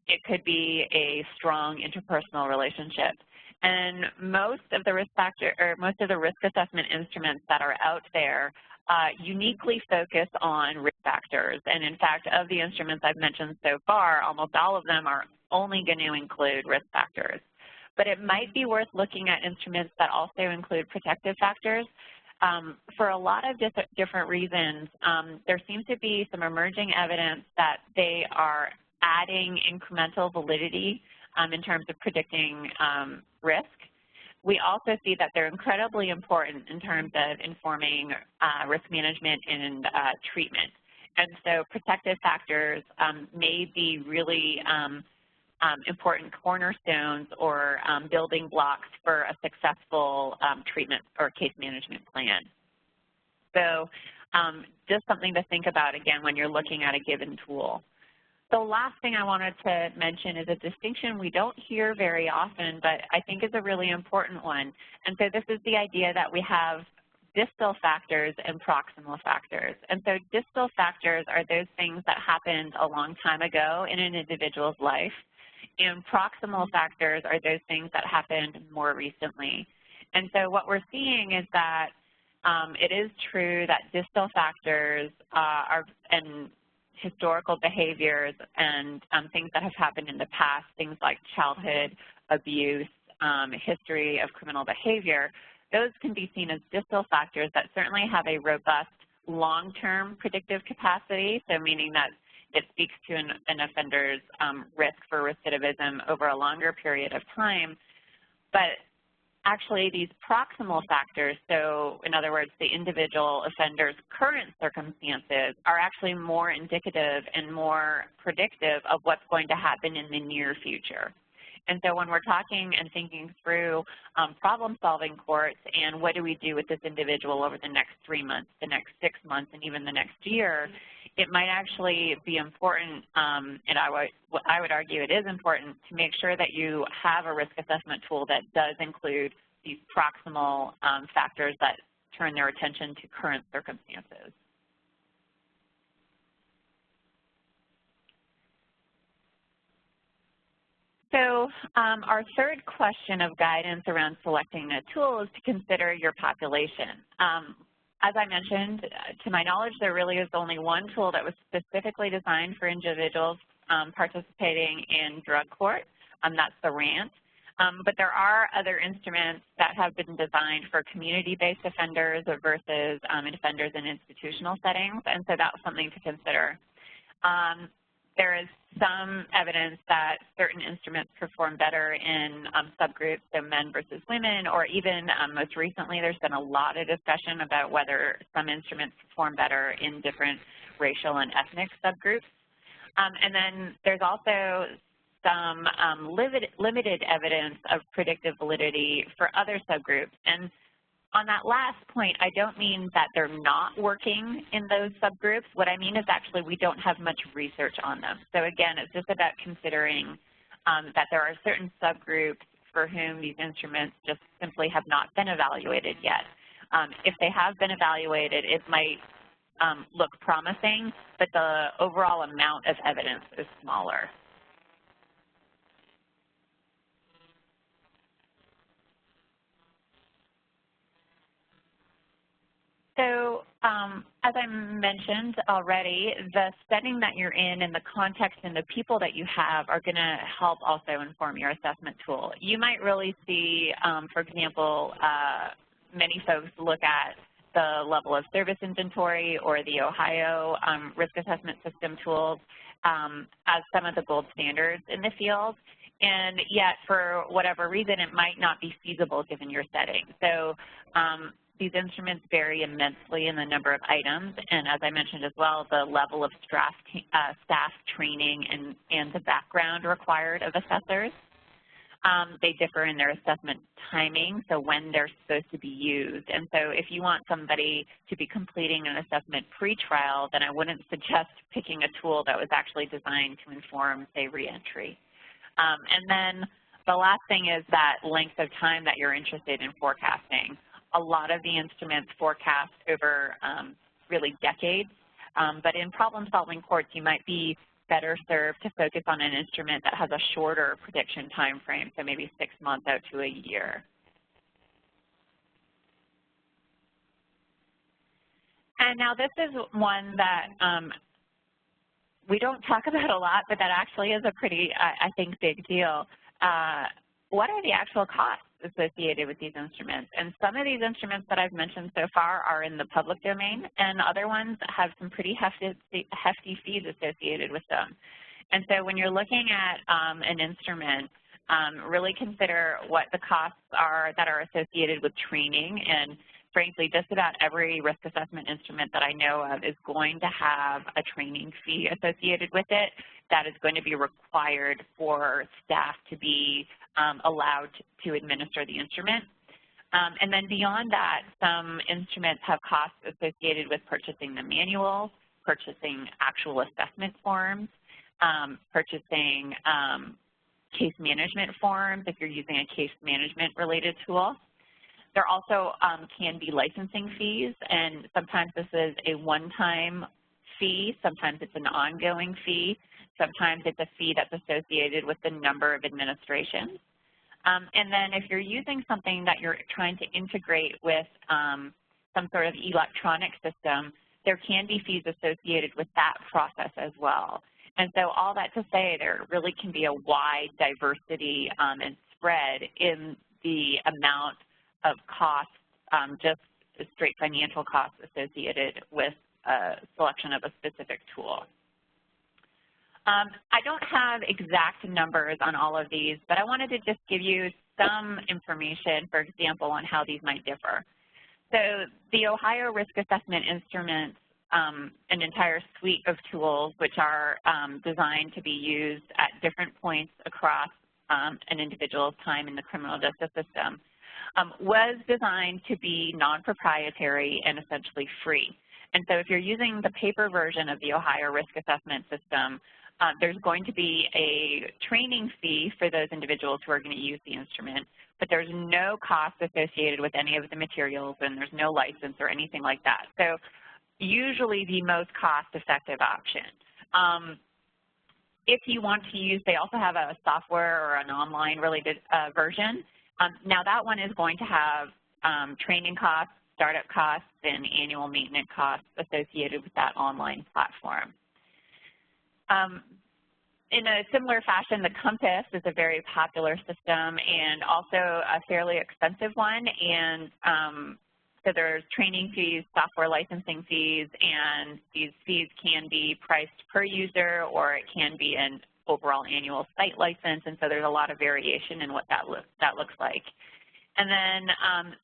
Speaker 2: It could be a strong interpersonal relationship. And most of the risk assessment instruments that are out there uniquely focus on risk factors. And in fact, of the instruments I've mentioned so far, almost all of them are only going to include risk factors. But it might be worth looking at instruments that also include protective factors. For a lot of different reasons, there seems to be some emerging evidence that they are adding incremental validity in terms of predicting risk. We also see that they're incredibly important in terms of informing risk management and treatment. And so protective factors may be really important cornerstones or building blocks for a successful treatment or case management plan. So just something to think about, again, when you're looking at a given tool. The last thing I wanted to mention is a distinction we don't hear very often, but I think is a really important one. And so this is the idea that we have distal factors and proximal factors. And so distal factors are those things that happened a long time ago in an individual's life, and proximal factors are those things that happened more recently. And so what we're seeing is that it is true that distal factors and historical behaviors and things that have happened in the past, things like childhood abuse, history of criminal behavior, those can be seen as distal factors that certainly have a robust long-term predictive capacity, so meaning that it speaks to an offender's risk for recidivism over a longer period of time. But actually these proximal factors, so in other words, the individual offender's current circumstances, are actually more indicative and more predictive of what's going to happen in the near future. And so when we're talking and thinking through problem-solving courts and what do we do with this individual over the next 3 months, the next 6 months, and even the next year, it might actually be important, and I would argue it is important, to make sure that you have a risk assessment tool that does include these proximal factors that turn their attention to current circumstances. So our third question of guidance around selecting a tool is to consider your population. As I mentioned, to my knowledge, there really is only one tool that was specifically designed for individuals participating in drug court, that's the RANT. But there are other instruments that have been designed for community-based offenders versus offenders in institutional settings, and so that's something to consider. There is some evidence that certain instruments perform better in subgroups, so men versus women, or even most recently there's been a lot of discussion about whether some instruments perform better in different racial and ethnic subgroups. And then there's also some limited evidence of predictive validity for other subgroups. And on that last point, I don't mean that they're not working in those subgroups. What I mean is actually we don't have much research on them. So again, it's just about considering that there are certain subgroups for whom these instruments just simply have not been evaluated yet. If they have been evaluated, it might look promising, but the overall amount of evidence is smaller. So as I mentioned already, the setting that you're in and the context and the people that you have are going to help also inform your assessment tool. You might really see, for example, many folks look at the level of service inventory or the Ohio risk assessment system tools as some of the gold standards in the field. And yet, for whatever reason, it might not be feasible given your setting. So these instruments vary immensely in the number of items, and as I mentioned as well, the level of staff training and the background required of assessors. They differ in their assessment timing, so when they're supposed to be used. And so if you want somebody to be completing an assessment pre-trial, then I wouldn't suggest picking a tool that was actually designed to inform, say, reentry. And then the last thing is that length of time that you're interested in forecasting. A lot of the instruments forecast over really decades, but in problem-solving courts, you might be better served to focus on an instrument that has a shorter prediction time frame, so maybe 6 months out to a year. And now this is one that we don't talk about a lot, but that actually is a pretty, I think, big deal. What are the actual costs associated with these instruments? And some of these instruments that I've mentioned so far are in the public domain, and other ones have some pretty hefty fees associated with them. And so when you're looking at an instrument, really consider what the costs are that are associated with training. And frankly, just about every risk assessment instrument that I know of is going to have a training fee associated with it that is going to be required for staff to be allowed to administer the instrument. And then beyond that, some instruments have costs associated with purchasing the manual, purchasing actual assessment forms, purchasing case management forms if you're using a case management related tool. There also can be licensing fees, and sometimes this is a one-time fee, sometimes it's an ongoing fee, sometimes it's a fee that's associated with the number of administrations. And then if you're using something that you're trying to integrate with some sort of electronic system, there can be fees associated with that process as well. And so all that to say, there really can be a wide diversity and spread in the amount of costs, just straight financial costs associated with selection of a specific tool. I don't have exact numbers on all of these, but I wanted to just give you some information, for example, on how these might differ. So the Ohio Risk Assessment Instruments, an entire suite of tools which are designed to be used at different points across an individual's time in the criminal justice system, was designed to be non-proprietary and essentially free. And so if you're using the paper version of the Ohio Risk Assessment System, there's going to be a training fee for those individuals who are going to use the instrument, but there's no cost associated with any of the materials, and there's no license or anything like that. So usually the most cost-effective option. If you want to use, they also have a software or an online related version. Now that one is going to have training costs, startup costs, and annual maintenance costs associated with that online platform. In a similar fashion, the Compass is a very popular system and also a fairly expensive one. And so there's training fees, software licensing fees, and these fees can be priced per user, or it can be an overall annual site license. And so there's a lot of variation in what that looks like. And then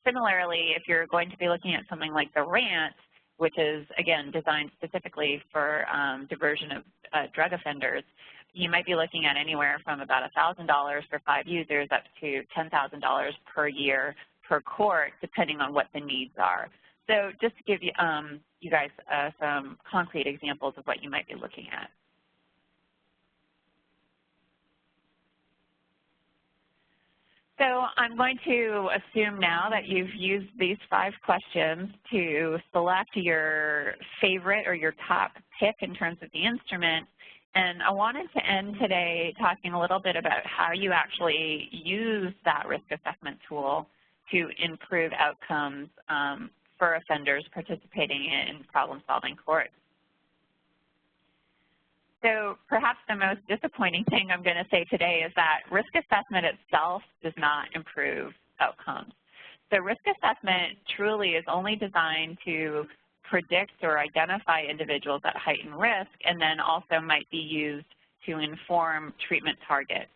Speaker 2: similarly, if you're going to be looking at something like the RANT, which is, again, designed specifically for diversion of drug offenders, you might be looking at anywhere from about $1,000 for 5 users up to $10,000 per year per court, depending on what the needs are. So just to give you, you guys some concrete examples of what you might be looking at. So I'm going to assume now that you've used these 5 questions to select your favorite or your top pick in terms of the instrument. And I wanted to end today talking a little bit about how you actually use that risk assessment tool to improve outcomes for offenders participating in problem-solving courts. So perhaps the most disappointing thing I'm going to say today is that risk assessment itself does not improve outcomes. So risk assessment truly is only designed to predict or identify individuals at heightened risk, and then also might be used to inform treatment targets.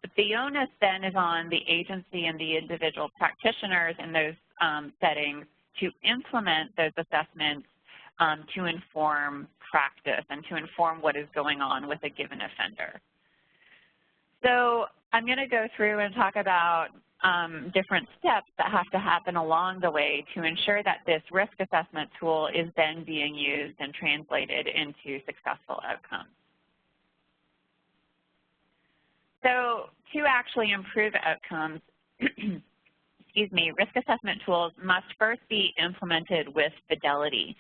Speaker 2: But the onus then is on the agency and the individual practitioners in those settings to implement those assessments to inform practice and to inform what is going on with a given offender. So I'm going to go through and talk about different steps that have to happen along the way to ensure that this risk assessment tool is then being used and translated into successful outcomes. So to actually improve outcomes, excuse me, risk assessment tools must first be implemented with fidelity.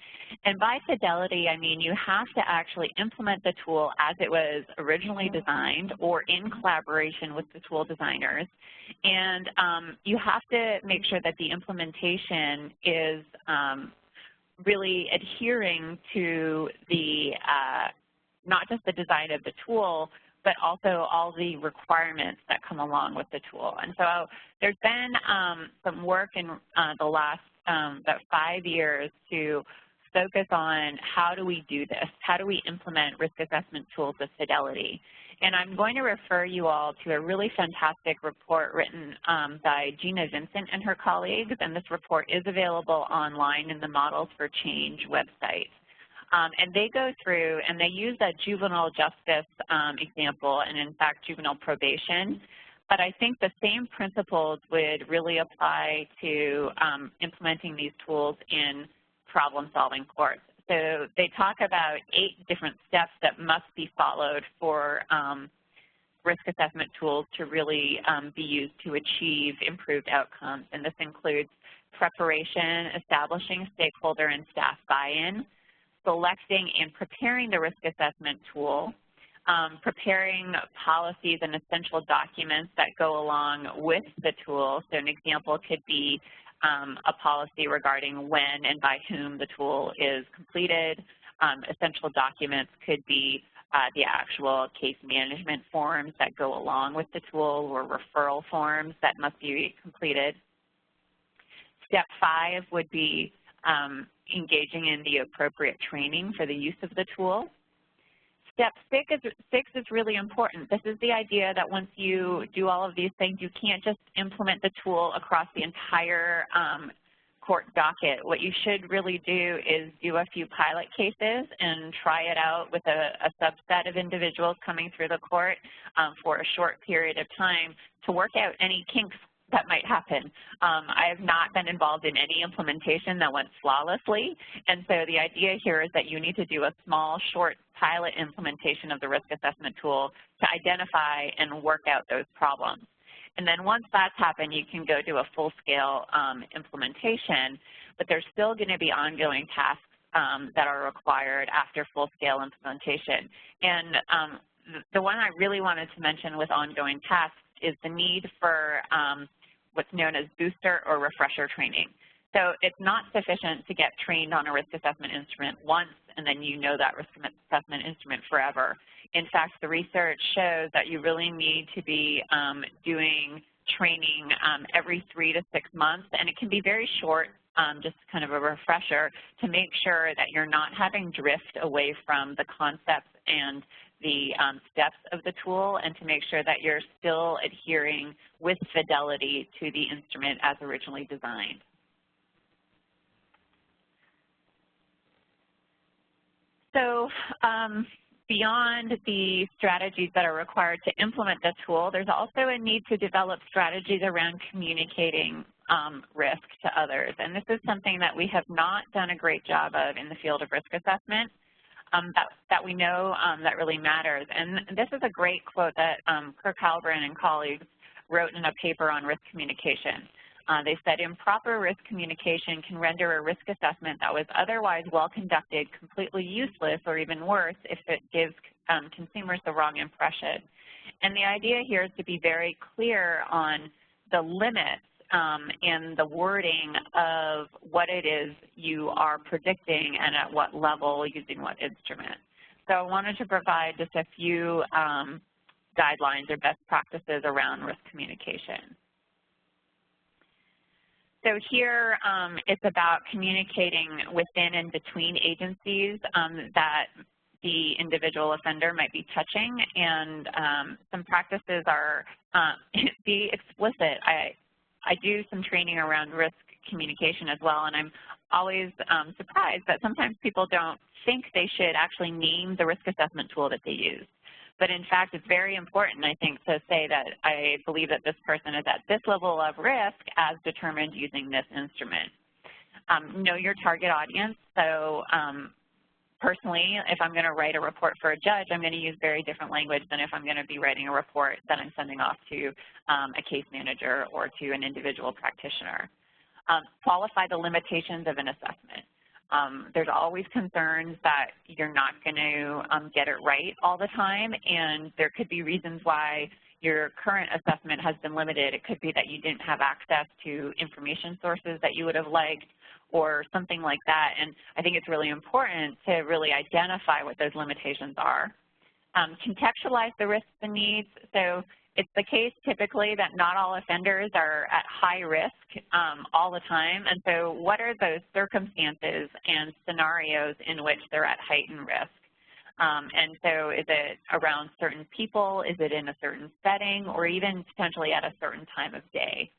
Speaker 2: And by fidelity, I mean you have to actually implement the tool as it was originally designed or in collaboration with the tool designers. And you have to make sure that the implementation is really adhering to the, not just the design of the tool, but also all the requirements that come along with the tool. And so there's been some work in the last about 5 years to focus on how do we do this? How do we implement risk assessment tools with fidelity? And I'm going to refer you all to a really fantastic report written by Gina Vincent and her colleagues, and this report is available online in the Models for Change website. And they go through and they use a juvenile justice example and, in fact, juvenile probation. But I think the same principles would really apply to implementing these tools in problem-solving courts. So they talk about 8 different steps that must be followed for risk assessment tools to really be used to achieve improved outcomes. And this includes preparation, establishing stakeholder and staff buy-in, selecting and preparing the risk assessment tool, preparing policies and essential documents that go along with the tool. So an example could be a policy regarding when and by whom the tool is completed. Essential documents could be the actual case management forms that go along with the tool or referral forms that must be completed. Step 5 would be engaging in the appropriate training for the use of the tool. Step 6 is really important. This is the idea that once you do all of these things, you can't just implement the tool across the entire court docket. What you should really do is do a few pilot cases and try it out with a subset of individuals coming through the court for a short period of time to work out any kinks that might happen. I have not been involved in any implementation that went flawlessly, and so the idea here is that you need to do a small, short pilot implementation of the risk assessment tool to identify and work out those problems. And then once that's happened, you can go do a full-scale implementation, but there's still going to be ongoing tasks that are required after full-scale implementation. And the one I really wanted to mention with ongoing tasks is the need for what's known as booster or refresher training. So it's not sufficient to get trained on a risk assessment instrument once and then you know that risk assessment instrument forever. In fact, the research shows that you really need to be doing training every 3 to 6 months, and it can be very short, just kind of a refresher to make sure that you're not having drift away from the concepts and the steps of the tool, and to make sure that you're still adhering with fidelity to the instrument as originally designed. So beyond the strategies that are required to implement the tool, there's also a need to develop strategies around communicating risk to others. And this is something that we have not done a great job of in the field of risk assessment. That we know that really matters. And this is a great quote that Kirk Halloran and colleagues wrote in a paper on risk communication. They said, improper risk communication can render a risk assessment that was otherwise well conducted completely useless, or even worse, if it gives consumers the wrong impression. And the idea here is to be very clear on the limits and the wording of what it is you are predicting and at what level using what instrument. So I wanted to provide just a few guidelines or best practices around risk communication. So here it's about communicating within and between agencies that the individual offender might be touching, and some practices are be explicit. I do some training around risk communication as well, and I'm always surprised that sometimes people don't think they should actually name the risk assessment tool that they use. But in fact, it's very important, I think, to say that I believe that this person is at this level of risk as determined using this instrument. Know your target audience. So personally, if I'm going to write a report for a judge, I'm going to use very different language than if I'm going to be writing a report that I'm sending off to a case manager or to an individual practitioner. Qualify the limitations of an assessment. There's always concerns that you're not going to get it right all the time, and there could be reasons why your current assessment has been limited. It could be that you didn't have access to information sources that you would have liked or something like that, and I think it's really important to really identify what those limitations are. Contextualize the risks and needs. So it's the case typically that not all offenders are at high risk all the time, and so what are those circumstances and scenarios in which they're at heightened risk? And so is it around certain people, is it in a certain setting, or even potentially at a certain time of day?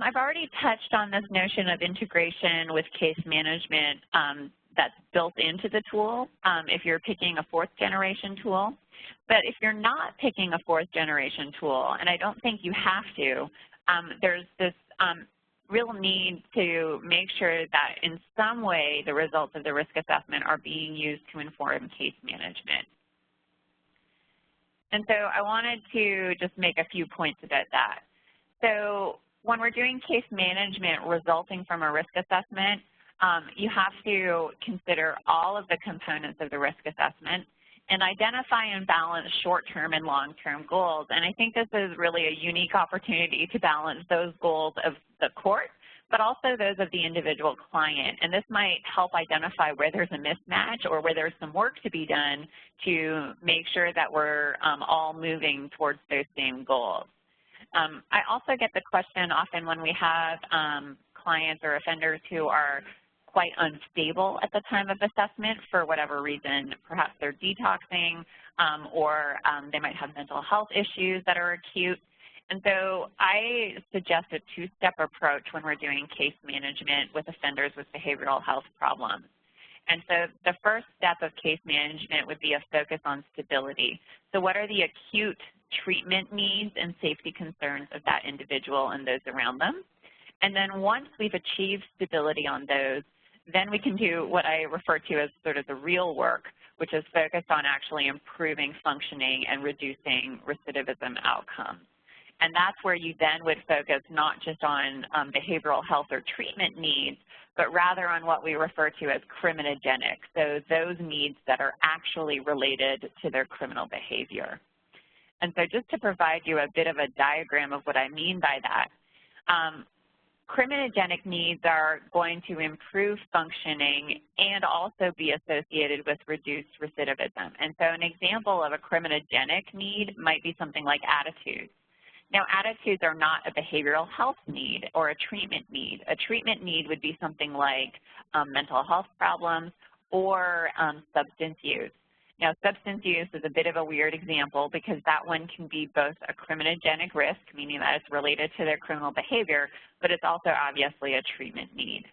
Speaker 2: I've already touched on this notion of integration with case management that's built into the tool if you're picking a 4th generation tool. But if you're not picking a 4th generation tool, and I don't think you have to, there's this real need to make sure that in some way the results of the risk assessment are being used to inform case management. And so I wanted to just make a few points about that. So when we're doing case management resulting from a risk assessment, you have to consider all of the components of the risk assessment and identify and balance short-term and long-term goals. And I think this is really a unique opportunity to balance those goals of the court, but also those of the individual client. And this might help identify where there's a mismatch or where there's some work to be done to make sure that we're all moving towards those same goals. I also get the question often when we have clients or offenders who are quite unstable at the time of assessment for whatever reason. Perhaps they're detoxing or they might have mental health issues that are acute. And so I suggest a two-step approach when we're doing case management with offenders with behavioral health problems. And so the first step of case management would be a focus on stability. So what are the acute treatment needs and safety concerns of that individual and those around them? And then once we've achieved stability on those, then we can do what I refer to as sort of the real work, which is focused on actually improving functioning and reducing recidivism outcomes. And that's where you then would focus not just on behavioral health or treatment needs, but rather on what we refer to as criminogenic, so those needs that are actually related to their criminal behavior. And so just to provide you a bit of a diagram of what I mean by that, criminogenic needs are going to improve functioning and also be associated with reduced recidivism. And so an example of a criminogenic need might be something like attitudes. Now, attitudes are not a behavioral health need or a treatment need. A treatment need would be something like mental health problems or substance use. Now, substance use is a bit of a weird example because that one can be both a criminogenic risk, meaning that it's related to their criminal behavior, but it's also obviously a treatment need.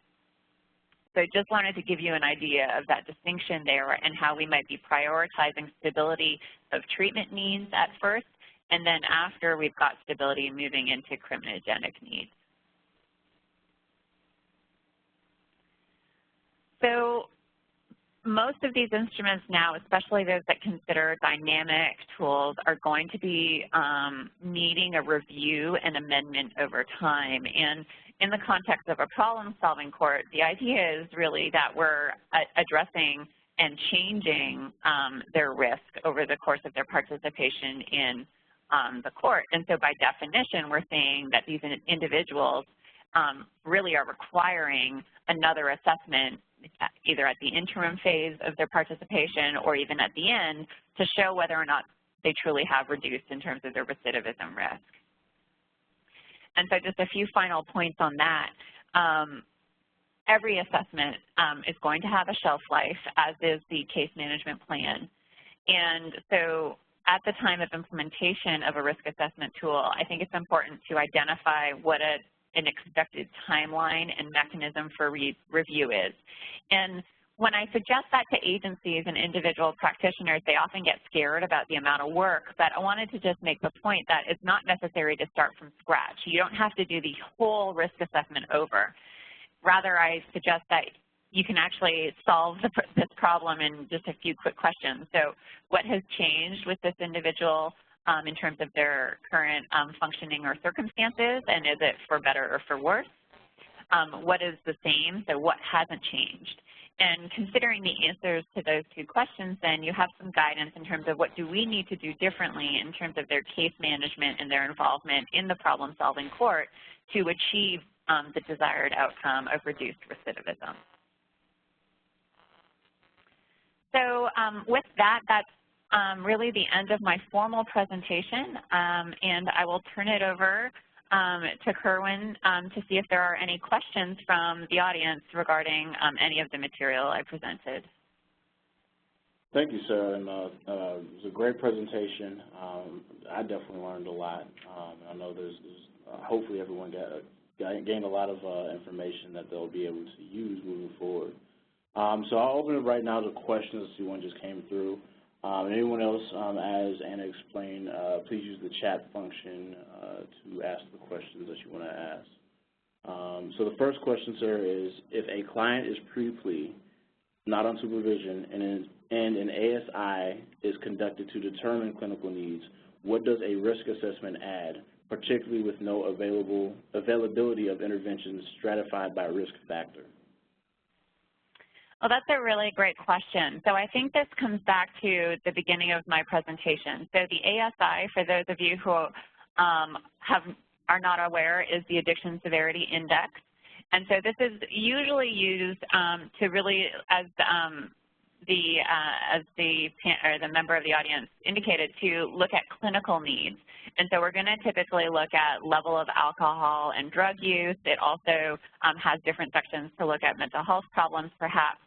Speaker 2: So I just wanted to give you an idea of that distinction there and how we might be prioritizing stability of treatment needs at first, and then after we've got stability, moving into criminogenic needs. So most of these instruments now, especially those that consider dynamic tools, are going to be needing a review and amendment over time. And in the context of a problem-solving court, the idea is really that we're addressing and changing their risk over the course of their participation in the court. And so by definition, we're saying that these individuals really are requiring another assessment either at the interim phase of their participation or even at the end to show whether or not they truly have reduced in terms of their recidivism risk. And so just a few final points on that. Every assessment is going to have a shelf life, as is the case management plan. And so at the time of implementation of a risk assessment tool, I think it's important to identify what an expected timeline and mechanism for review is. And when I suggest that to agencies and individual practitioners, they often get scared about the amount of work, but I wanted to just make the point that it's not necessary to start from scratch. You don't have to do the whole risk assessment over. Rather, I suggest that you can actually solve this problem in just a few quick questions. So what has changed with this individual in terms of their current functioning or circumstances, and is it for better or for worse? What is the same, so what hasn't changed? And considering the answers to those two questions, then you have some guidance in terms of what do we need to do differently in terms of their case management and their involvement in the problem-solving court to achieve the desired outcome of reduced recidivism. So with that, that's really the end of my formal presentation, and I will turn it over to Kerwin to see if there are any questions from the audience regarding any of the material I presented.
Speaker 1: Thank you, Sarah, and it was a great presentation. I definitely learned a lot. I know there's hopefully everyone gained a lot of information that they'll be able to use moving forward. So I'll open it right now to questions. See one just came through. Anyone else, as Anna explained, please use the chat function to ask the questions that you want to ask. So the first question, sir, is if a client is pre-plea, not on supervision, and an ASI is conducted to determine clinical needs, what does a risk assessment add, particularly with no availability of interventions stratified by risk factor?
Speaker 2: Well, that's a really great question. So I think this comes back to the beginning of my presentation. So the ASI, for those of you who are not aware, is the Addiction Severity Index. And so this is usually used to really, as the member of the audience indicated, to look at clinical needs. And so we're going to typically look at level of alcohol and drug use. It also has different sections to look at mental health problems, perhaps.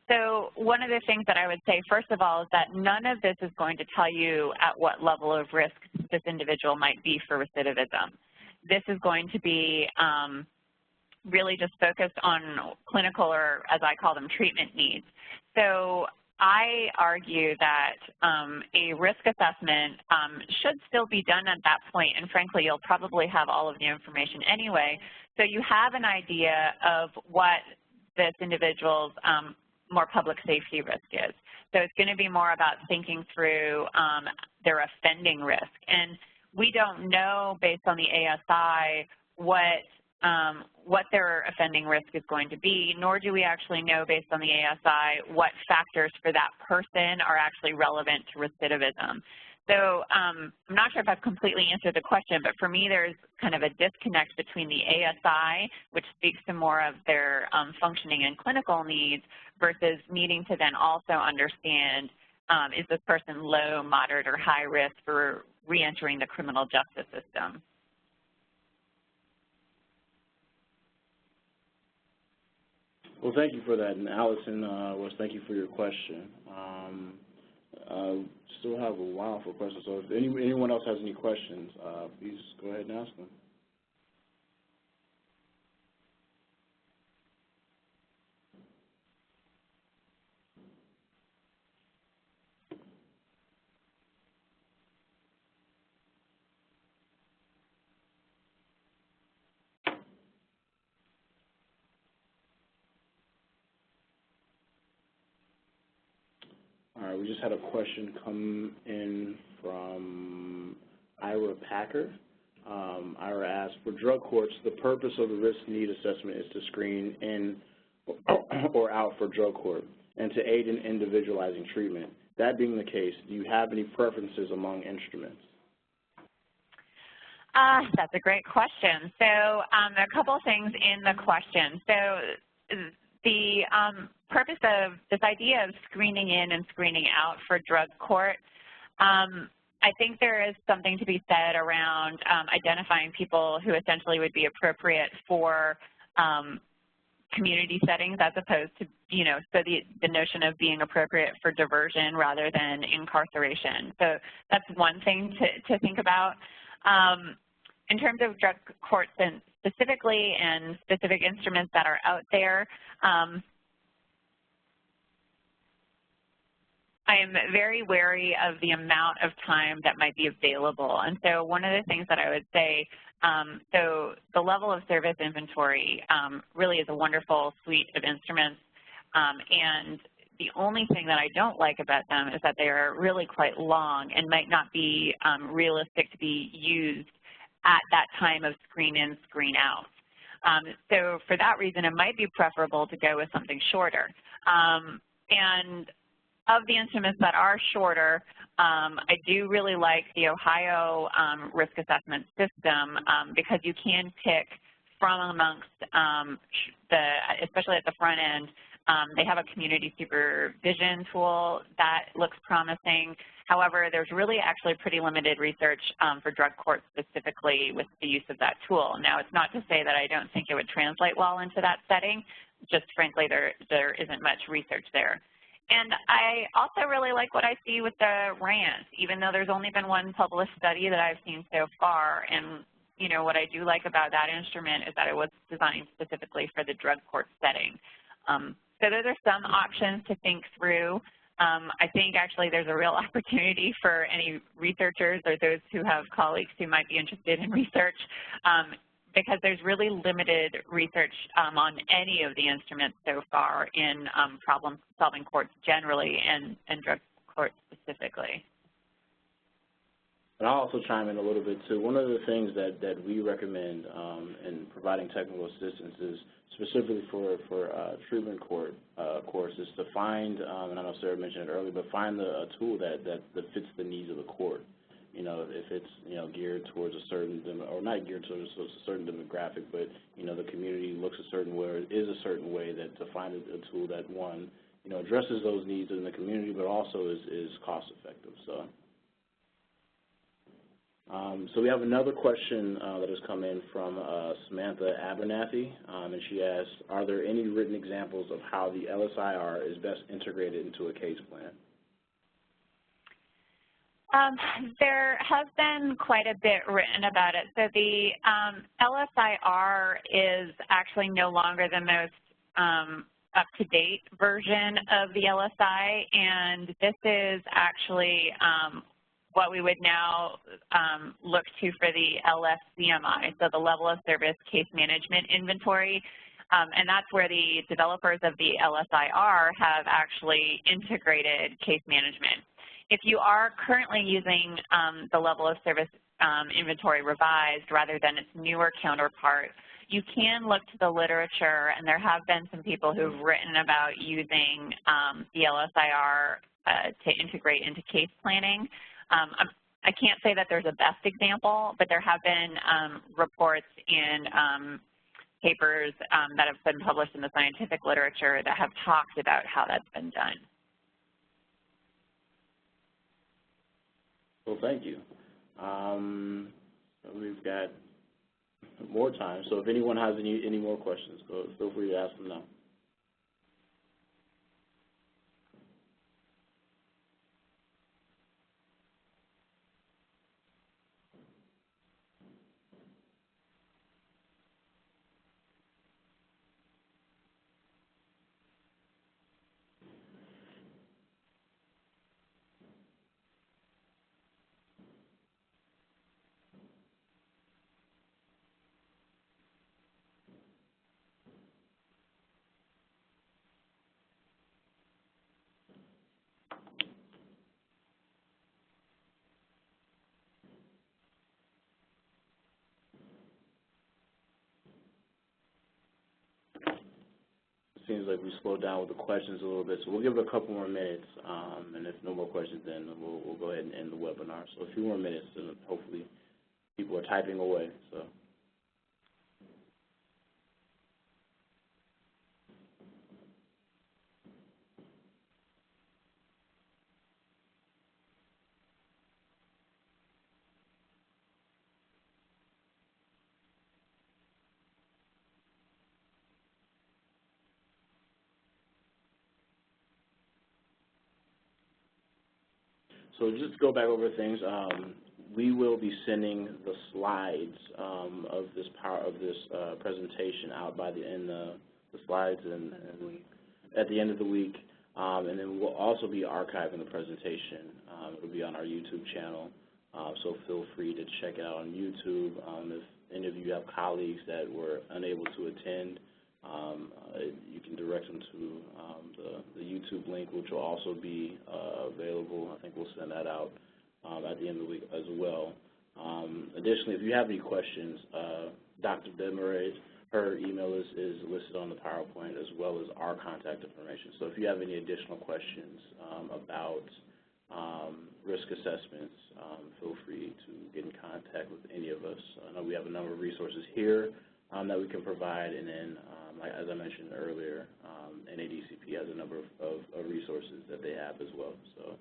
Speaker 2: So one of the things that I would say, first of all, is that none of this is going to tell you at what level of risk this individual might be for recidivism. This is going to be really just focused on clinical, or as I call them, treatment needs. So I argue that a risk assessment should still be done at that point, and frankly, you'll probably have all of the information anyway. So you have an idea of what this individual's more public safety risk is. So it's going to be more about thinking through their offending risk. And we don't know, based on the ASI, what their offending risk is going to be, nor do we actually know, based on the ASI, what factors for that person are actually relevant to recidivism. So I'm not sure if I've completely answered the question, but for me there's kind of a disconnect between the ASI, which speaks to more of their functioning and clinical needs, versus needing to then also understand, is this person low, moderate, or high risk for reentering the criminal justice system.
Speaker 1: Well, thank you for that. And Allison, thank you for your question. Still have a while for questions, so if anyone else has any questions, please go ahead and ask them. All right, we just had a question come in from Ira Packer. Ira asked, for drug courts, the purpose of the risk need assessment is to screen in or out for drug court and to aid in individualizing treatment. That being the case, do you have any preferences among instruments?
Speaker 2: That's a great question. So there are a couple of things in the question. So the purpose of this idea of screening in and screening out for drug court, I think there is something to be said around identifying people who essentially would be appropriate for community settings, as opposed to, so the notion of being appropriate for diversion rather than incarceration. So that's one thing to think about. In terms of drug courts and specifically and specific instruments that are out there, I am very wary of the amount of time that might be available. And so one of the things that I would say, so the level of service inventory really is a wonderful suite of instruments. And the only thing that I don't like about them is that they are really quite long and might not be realistic to be used at that time of screen in, screen out. So for that reason, it might be preferable to go with something shorter. And of the instruments that are shorter, I do really like the Ohio risk assessment system because you can pick from amongst especially at the front end, they have a community supervision tool that looks promising. However, there's really actually pretty limited research for drug courts specifically with the use of that tool. Now, it's not to say that I don't think it would translate well into that setting, just frankly there isn't much research there. And I also really like what I see with the RANT, even though there's only been one published study that I've seen so far. And what I do like about that instrument is that it was designed specifically for the drug court setting. So those are some options to think through. I think actually there's a real opportunity for any researchers or those who have colleagues who might be interested in research. because there's really limited research on any of the instruments so far in problem-solving courts generally and drug courts specifically.
Speaker 1: And I'll also chime in a little bit too. One of the things that we recommend in providing technical assistance is specifically for treatment court courses to find, and I know Sarah mentioned it earlier, but find a tool that fits the needs of the court. You know, if it's, geared towards a certain, or not geared towards a certain demographic, but, the community looks a certain way, or is a certain way, that to find a tool that, one, addresses those needs in the community, but also is cost effective. So we have another question that has come in from Samantha Abernathy, and she asks, are there any written examples of how the LSIR is best integrated into a case plan?
Speaker 2: There has been quite a bit written about it. So the LSIR is actually no longer the most up-to-date version of the LSI, and this is actually what we would now look to for the LSCMI, so the Level of Service Case Management Inventory, and that's where the developers of the LSIR have actually integrated case management. If you are currently using the Level of Service Inventory revised rather than its newer counterpart, you can look to the literature, and there have been some people who've written about using the LSIR to integrate into case planning. I can't say that there's a best example, but there have been reports in papers that have been published in the scientific literature that have talked about how that's been done.
Speaker 1: Well, thank you. We've got more time, so if anyone has any more questions, feel free to ask them now. Seems like we slowed down with the questions a little bit, so we'll give it a couple more minutes, and if no more questions, then we'll go ahead and end the webinar. So a few more minutes, and hopefully people are typing away. So just to go back over things, we will be sending the slides of this presentation out by the end of the slides and at the end of the week, and then we'll also be archiving the presentation. It will be on our YouTube channel, so feel free to check it out on YouTube. If any of you have colleagues that were unable to attend, you can direct them to the YouTube link, which will also be available. I think we'll send that out at the end of the week as well. Additionally, if you have any questions, Dr. Desmarais, her email is listed on the PowerPoint, as well as our contact information. So if you have any additional questions about risk assessments, feel free to get in contact with any of us. I know we have a number of resources here that we can provide, and then, as I mentioned earlier, NADCP has a number of resources that they have as well. So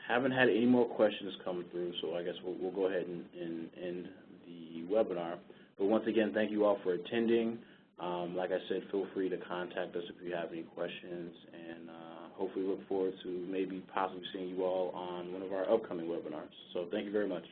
Speaker 1: haven't had any more questions come through, so I guess we'll go ahead and end the webinar. But once again, thank you all for attending. Like I said, feel free to contact us if you have any questions, and hopefully look forward to maybe possibly seeing you all on one of our upcoming webinars. So thank you very much.